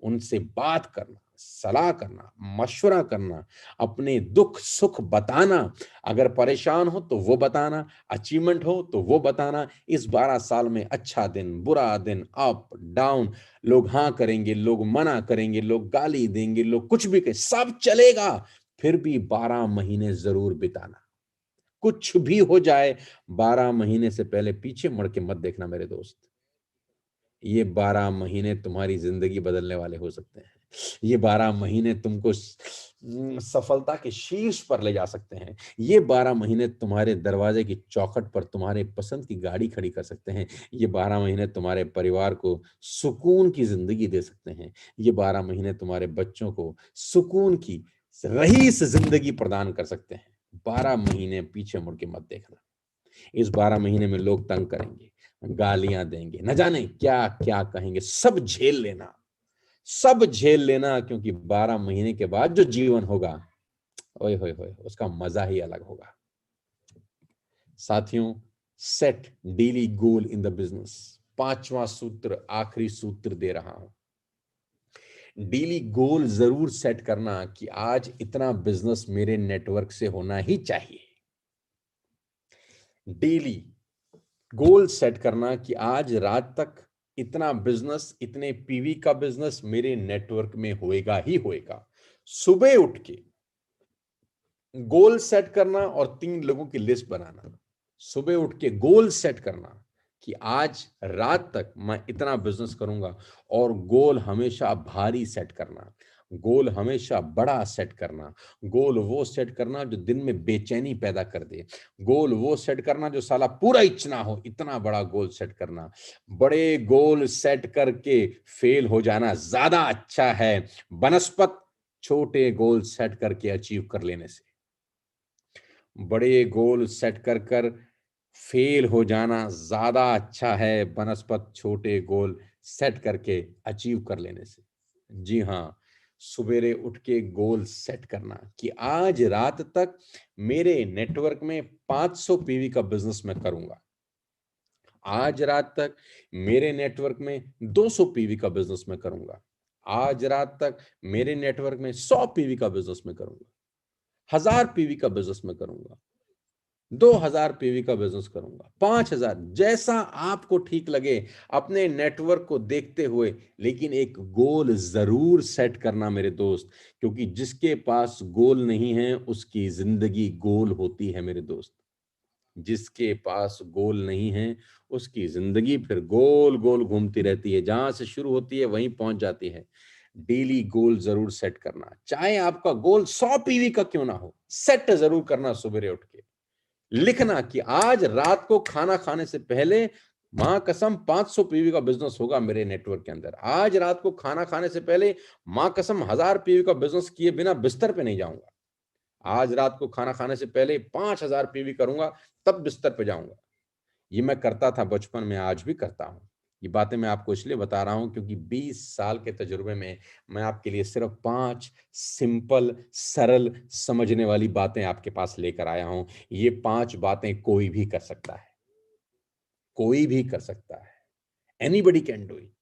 उनसे बात करना, सलाह करना, मशवरा करना, अपने दुख सुख बताना। अगर परेशान हो तो वो बताना, अचीवमेंट हो तो वो बताना। इस 12 साल में अच्छा दिन, बुरा दिन, अप डाउन, लोग हाँ करेंगे, लोग मना करेंगे, लोग गाली देंगे, लोग कुछ भी कहें, सब चलेगा। फिर भी 12 महीने जरूर बिताना। कुछ भी हो जाए, 12 महीने से पहले पीछे मुड़ के मत देखना मेरे दोस्त। ये 12 महीने तुम्हारी जिंदगी बदलने वाले हो सकते हैं। ये 12 महीने तुमको सफलता के शीर्ष पर ले जा सकते हैं। ये 12 महीने तुम्हारे दरवाजे की चौखट पर तुम्हारे पसंद की गाड़ी खड़ी कर सकते हैं। ये 12 महीने तुम्हारे परिवार को सुकून की जिंदगी दे सकते हैं। ये 12 महीने तुम्हारे बच्चों को सुकून की रईस जिंदगी प्रदान कर सकते हैं। 12 महीने पीछे मुड़ के मत देखना। इस 12 महीने में लोग तंग करेंगे, गालियां देंगे, न जाने क्या क्या कहेंगे, सब झेल लेना, सब झेल लेना, क्योंकि 12 महीने के बाद जो जीवन होगा, ओए होए होए, उसका मजा ही अलग होगा। साथियों, set daily goal in the business. 5वां सूत्र, आखिरी सूत्र दे रहा हूं। डेली गोल जरूर सेट करना कि आज इतना बिजनेस मेरे नेटवर्क से होना ही चाहिए। डेली गोल सेट करना कि आज रात तक इतना बिजनेस, इतने पीवी का बिजनेस मेरे नेटवर्क में होएगा ही होएगा। सुबह उठ के गोल सेट करना और 3 लोगों की लिस्ट बनाना। सुबह उठ के गोल सेट करना कि आज रात तक मैं इतना बिजनेस करूंगा, और गोल हमेशा भारी सेट करना, गोल हमेशा बड़ा सेट करना। गोल वो सेट करना जो दिन में बेचैनी पैदा कर दे। गोल वो सेट करना जो साला पूरा इच्छा हो, इतना बड़ा गोल सेट करना। बड़े गोल सेट करके फेल हो जाना ज्यादा अच्छा है बनस्पत छोटे गोल सेट करके अचीव कर लेने से। बड़े गोल सेट कर कर फेल हो जाना ज्यादा अच्छा है बनस्पत छोटे गोल सेट करके अचीव कर लेने से। जी हाँ, सुबेरे उठ के गोल सेट करना कि आज रात तक मेरे नेटवर्क में 500 पीवी का बिजनेस मैं करूंगा। आज रात तक मेरे नेटवर्क में 200 पीवी का बिजनेस मैं करूंगा। आज रात तक मेरे नेटवर्क में 100 पीवी का बिजनेस मैं करूंगा। 1000 पीवी का बिजनेस मैं करूंगा। 2000 पीवी का बिजनेस करूंगा। 5000, जैसा आपको ठीक लगे अपने नेटवर्क को देखते हुए, लेकिन एक गोल जरूर सेट करना मेरे दोस्त, क्योंकि जिसके पास गोल नहीं है उसकी जिंदगी गोल होती है मेरे दोस्त। जिसके पास गोल नहीं है उसकी जिंदगी फिर गोल गोल घूमती रहती है, जहां से शुरू होती है वहीं पहुंच जाती है। डेली गोल जरूर सेट करना, चाहे आपका गोल 100 पीवी का क्यों ना हो, सेट जरूर करना। सुबह उठ के लिखना कि आज रात को खाना खाने से पहले मां कसम 500 पीवी का बिजनेस होगा मेरे नेटवर्क के अंदर। आज रात को खाना खाने से पहले मां कसम 1000 पीवी का बिजनेस किए बिना बिस्तर पे नहीं जाऊंगा। आज रात को खाना खाने से पहले 5000 पीवी करूंगा, तब बिस्तर पे जाऊंगा। ये मैं करता था बचपन में, आज भी करता हूं। ये बातें मैं आपको इसलिए बता रहा हूं क्योंकि 20 साल के तजुर्बे में मैं आपके लिए सिर्फ 5 सिंपल, सरल, समझने वाली बातें आपके पास लेकर आया हूं। ये 5 बातें कोई भी कर सकता है, कोई भी कर सकता है। Anybody can do it.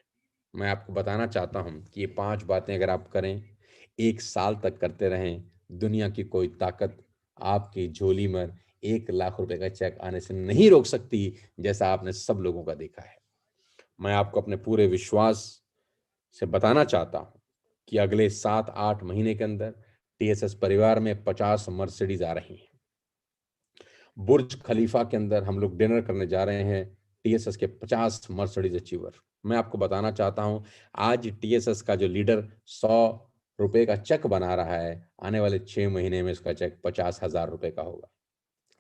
मैं आपको बताना चाहता हूं कि ये 5 बातें अगर आप करें, 1 साल तक करते रहें, दुनिया की कोई ताकत आपकी झोली में 1 लाख रुपए का चेक आने से नहीं रोक सकती, जैसा आपने सब लोगों का देखा है। मैं आपको अपने पूरे विश्वास से बताना चाहता हूं कि अगले 7-8 महीने के अंदर टीएसएस परिवार में 50 मर्सिडीज आ रही हैं। बुर्ज खलीफा के अंदर हम लोग डिनर करने जा रहे हैं टीएसएस के 50 मर्सिडीज अचीवर। मैं आपको बताना चाहता हूं, आज टीएसएस का जो लीडर 100 रुपए का चेक बना रहा है, आने वाले 6 महीने में इसका चेक 50,000 रुपए का होगा।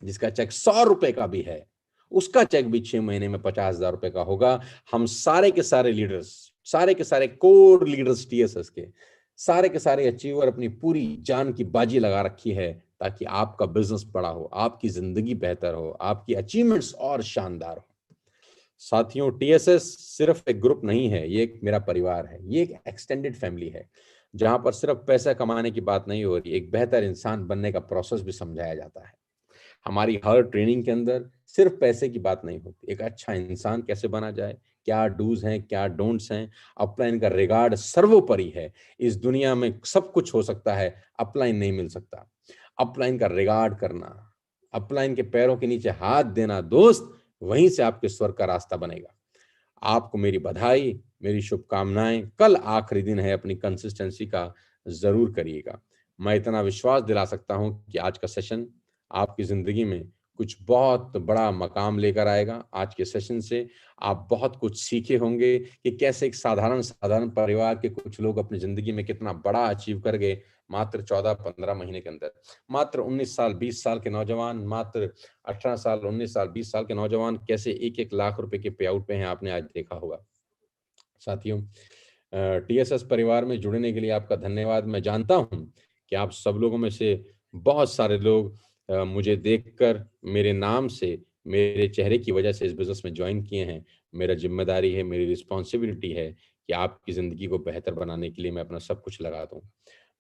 जिसका चेक 100 रुपए का भी है, उसका चेक भी 6 महीने में 50,000 रुपए का होगा। हम सारे के सारे लीडर्स, सारे के सारे कोर लीडर्स टीएसएस के, सारे के सारे अचीवर अपनी पूरी जान की बाजी लगा रखी है ताकि आपका बिजनेस बड़ा हो, आपकी जिंदगी बेहतर हो, आपकी अचीवमेंट्स और शानदार हो। साथियों, टीएसएस सिर्फ एक ग्रुप नहीं है, ये एक मेरा परिवार है, ये एक एक्सटेंडेड फैमिली है, जहां पर सिर्फ पैसा कमाने की बात नहीं हो रही, एक बेहतर इंसान बनने का प्रोसेस भी समझाया जाता है। हमारी हर ट्रेनिंग के अंदर सिर्फ पैसे की बात नहीं होती, एक अच्छा इंसान कैसे बना जाए, क्या डूज हैं, क्या डोंट्स हैं। अपलाइन का रिगार्ड सर्वोपरि है। इस दुनिया में सब कुछ हो सकता है, अपलाइन नहीं मिल सकता। अपलाइन का रिगार्ड करना, अपलाइन के पैरों के नीचे हाथ देना दोस्त, वहीं से आपके स्वर्ग का रास्ता बनेगा। आपको मेरी बधाई, मेरी शुभकामनाएं। कल आखिरी दिन है, अपनी कंसिस्टेंसी का जरूर करिएगा। मैं इतना विश्वास दिला सकता हूं कि आज का सेशन आपकी जिंदगी में कुछ बहुत बड़ा मकाम लेकर आएगा। आज के सेशन से आप बहुत कुछ सीखे होंगे कि कैसे एक साधारण साधारण परिवार के कुछ लोग अपनी जिंदगी में कितना बड़ा अचीव कर गए मात्र 14-15 महीने के अंदर। मात्र 19 साल 20 साल के नौजवान, मात्र 18 साल 19 साल 20 साल के नौजवान कैसे 1-1 लाख रुपए के पे आउट पे हैं, आपने आज देखा होगा। साथियों, टीएसएस परिवार में जुड़ने के लिए आपका धन्यवाद। मैं जानता हूं कि आप सब लोगों में से बहुत सारे लोग मुझे देखकर मेरे नाम से, मेरे चेहरे की वजह से इस बिजनेस में ज्वाइन किए हैं। मेरा जिम्मेदारी है, मेरी रिस्पॉन्सिबिलिटी है कि आपकी ज़िंदगी को बेहतर बनाने के लिए मैं अपना सब कुछ लगा दूं।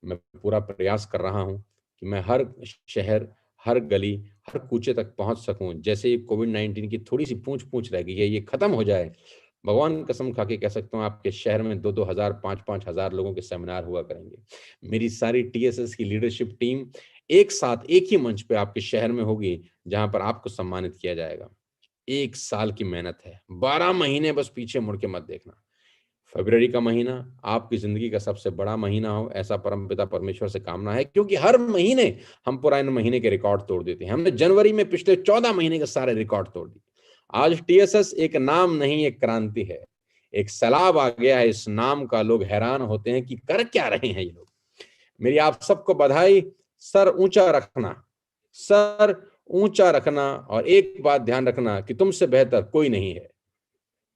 मैं पूरा प्रयास कर रहा हूं कि मैं हर शहर, हर गली, हर कूचे तक पहुंच सकूं। जैसे ये कोविड-19 की थोड़ी सी पूंछ पूंछ रह गई है, ये खत्म हो जाए, भगवान कसम खा के कह सकता हूँ आपके शहर में 2-2 हज़ार, 5-5 हज़ार लोगों के सेमिनार हुआ करेंगे। मेरी सारी टीएसएस की लीडरशिप टीम एक साथ एक ही मंच पे आपके शहर में होगी, जहाँ पर आपको सम्मानित किया जाएगा। 1 साल की मेहनत है, 12 महीने बस पीछे मुड़ के मत देखना। फ़रवरी का महीना आपकी ज़िंदगी का सबसे बड़ा महीना हो, ऐसा परमपिता परमेश्वर से कामना है, क्योंकि हर महीने हम पुराने महीने के रिकॉर्ड तोड़ देते हैं। हमने जनवरी में पिछले 14 महीने के सारे रिकॉर्ड तोड़ दिए। आज टीएसएस एक नाम नहीं, एक क्रांति है। एक सैलाब आ गया है इस नाम का, लोग हैरान होते हैं कि कर क्या रहे हैं ये लोग। मेरी आप सबको बधाई। सर ऊँचा रखना, सर ऊँचा रखना, और एक बात ध्यान रखना कि तुमसे बेहतर कोई नहीं है।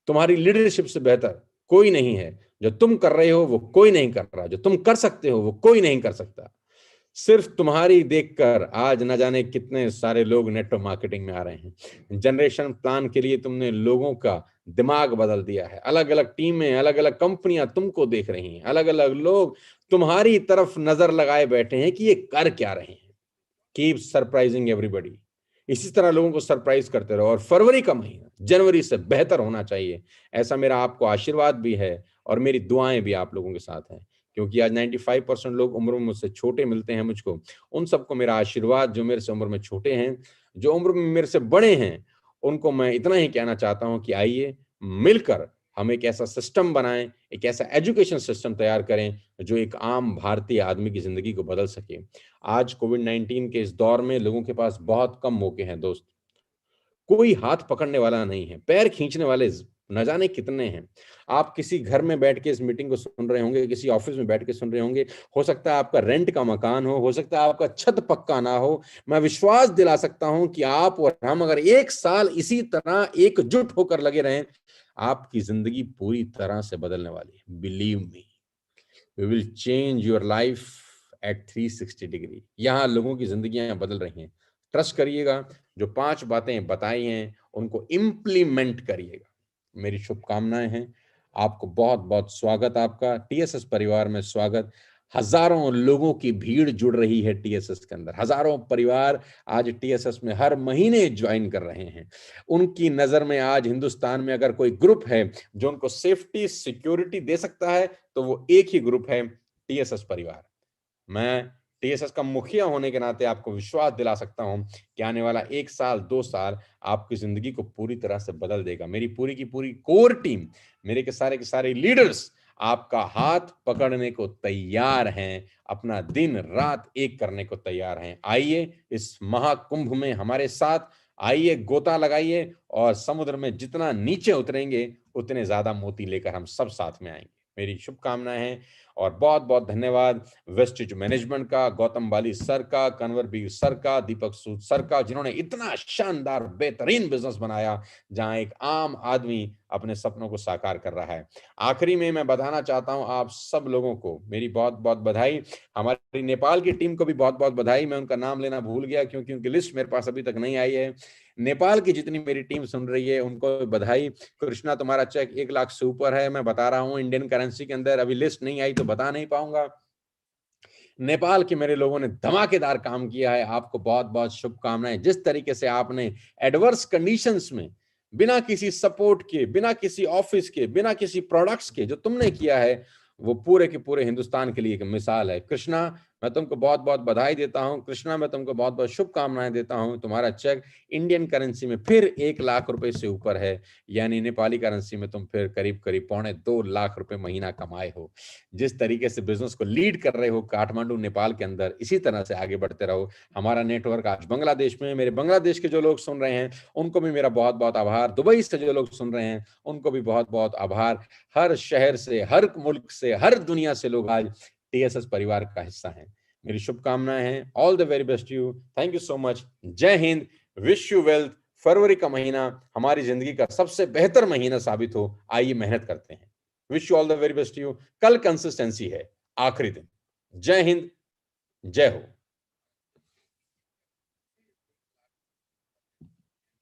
तुम्हारी लीडरशिप से बेहतर कोई नहीं है। जो तुम कर रहे हो वो कोई नहीं कर रहा, जो तुम कर सकते हो वो कोई नहीं कर सकता। सिर्फ तुम्हारी देखकर आज न जाने कितने सारे लोग नेटवर्क मार्केटिंग में आ रहे हैं। जनरेशन प्लान के लिए तुमने लोगों का दिमाग बदल दिया है। अलग अलग टीमें, अलग अलग कंपनियां तुमको देख रही हैं, अलग अलग लोग तुम्हारी तरफ नजर लगाए बैठे हैं कि ये कर क्या रहे हैं। Keep surprising everybody. इसी तरह लोगों को सरप्राइज करते रहो, और फरवरी का महीना जनवरी से बेहतर होना चाहिए, ऐसा मेरा आपको आशीर्वाद भी है, और मेरी दुआएं भी आप लोगों के साथ हैं। क्योंकि आज 95% लोग उम्र में मुझसे छोटे मिलते हैं मुझको। उन सबको मेरा आशीर्वाद, जो मेरे से उम्र में छोटे हैं, जो उम्र में मेरे से बड़े हैं, उनको मैं इतना ही कहना चाहता हूं कि आइए मिलकर हम एक ऐसा सिस्टम बनाएं, एक ऐसा एजुकेशन सिस्टम तैयार करें जो एक आम भारतीय आदमी की जिंदगी को बदल सके। आज कोविड-19 के इस दौर में लोगों के पास बहुत कम मौके हैं दोस्त। कोई हाथ पकड़ने वाला नहीं है, पैर खींचने वाले न जाने कितने हैं। आप किसी घर में बैठ के इस मीटिंग को सुन रहे होंगे, किसी ऑफिस में बैठ के सुन रहे होंगे। हो सकता है आपका रेंट का मकान हो सकता है आपका छत पक्का ना हो। मैं विश्वास दिला सकता हूं कि आप और हम अगर 1 साल इसी तरह एकजुट होकर लगे रहें, आपकी जिंदगी पूरी तरह से बदलने वाली है। Believe me, we will change your life at 360 degree. यहाँ लोगों की जिंदगियां बदल रही हैं। ट्रस्ट करिएगा, जो 5 बातें बताई हैं उनको इम्प्लीमेंट करिएगा। मेरी शुभकामनाएं हैं। आपको बहुत बहुत स्वागत, आपका टीएसएस परिवार में स्वागत। हजारों लोगों की भीड़ जुड़ रही है टीएसएस के अंदर। हजारों परिवार आज टीएसएस में हर महीने ज्वाइन कर रहे हैं। उनकी नजर में आज हिंदुस्तान में अगर कोई ग्रुप है जो उनको सेफ्टी सिक्योरिटी दे सकता है, तो वो एक ही ग्रुप है, टीएसएस परिवार। मैं टीएसएस का मुखिया होने के नाते आपको विश्वास दिला सकता हूं कि आने वाला 1 साल 2 साल आपकी जिंदगी को पूरी तरह से बदल देगा। मेरी पूरी की पूरी कोर टीम, मेरे के सारे लीडर्स आपका हाथ पकड़ने को तैयार हैं, अपना दिन रात एक करने को तैयार हैं। आइए इस महाकुंभ में हमारे साथ, आइए गोता लगाइए, और समुद्र में जितना नीचे उतरेंगे उतने ज्यादा मोती लेकर हम सब साथ में आएंगे। मेरी शुभकामनाएं हैं, और बहुत बहुत धन्यवाद वेस्टेज मैनेजमेंट का, गौतम बाली सर का, कन्वरबीर सर का, दीपक सूद सर का, जिन्होंने इतना शानदार बेहतरीन बिजनेस बनाया जहां एक आम आदमी अपने सपनों को साकार कर रहा है। आखिरी में मैं बताना चाहता हूं आप सब लोगों को मेरी बहुत बहुत बधाई। हमारी नेपाल की टीम को भी बहुत बहुत बधाई। मैं उनका नाम लेना भूल गया क्योंकि उनकी लिस्ट मेरे पास अभी तक नहीं आई है। नेपाल की जितनी मेरी टीम सुन रही है उनको बधाई। कृष्णा, तुम्हारा चेक 1 लाख से ऊपर है, मैं बता रहा हूं इंडियन करेंसी के अंदर। अभी लिस्ट नहीं आई तो बता नहीं पाऊंगा। नेपाल के मेरे लोगों ने धमाकेदार काम किया है। आपको बहुत बहुत शुभकामनाएं। जिस तरीके से आपने एडवर्स कंडीशंस में बिना किसी सपोर्ट के, बिना किसी ऑफिस के, बिना किसी प्रोडक्ट्स के जो तुमने किया है, वो पूरे के पूरे हिंदुस्तान के लिए एक मिसाल है। कृष्णा, मैं तुमको बहुत बहुत बधाई देता हूं। कृष्णा, मैं तुमको बहुत बहुत शुभकामनाएं देता हूं। तुम्हारा चेक इंडियन करेंसी में फिर 1 लाख रुपए से ऊपर है, यानी नेपाली करेंसी में तुम फिर करीब करीब 2.25 लाख रुपए महीना कमाए हो। जिस तरीके से बिजनेस को लीड कर रहे हो काठमांडू नेपाल के अंदर, इसी तरह से आगे बढ़ते रहो। हमारा नेटवर्क आज बांग्लादेश में, मेरे बांग्लादेश के जो लोग सुन रहे हैं उनको भी मेरा बहुत बहुत आभार। दुबई से जो लोग सुन रहे हैं उनको भी बहुत बहुत आभार। हर शहर से, हर मुल्क से, हर दुनिया से लोग आज टीएसएस परिवार का हिस्सा हैं। मेरी शुभकामनाएं हैं। All the very best you. Thank you so much. Jai Hind. Wish you wealth. फरवरी का महीना हमारी जिंदगी का सबसे बेहतर महीना साबित हो। आइए मेहनत करते हैं। Wish you all the very best you. कल कंसिस्टेंसी है, आखिरी दिन। जय हिंद, जय हो।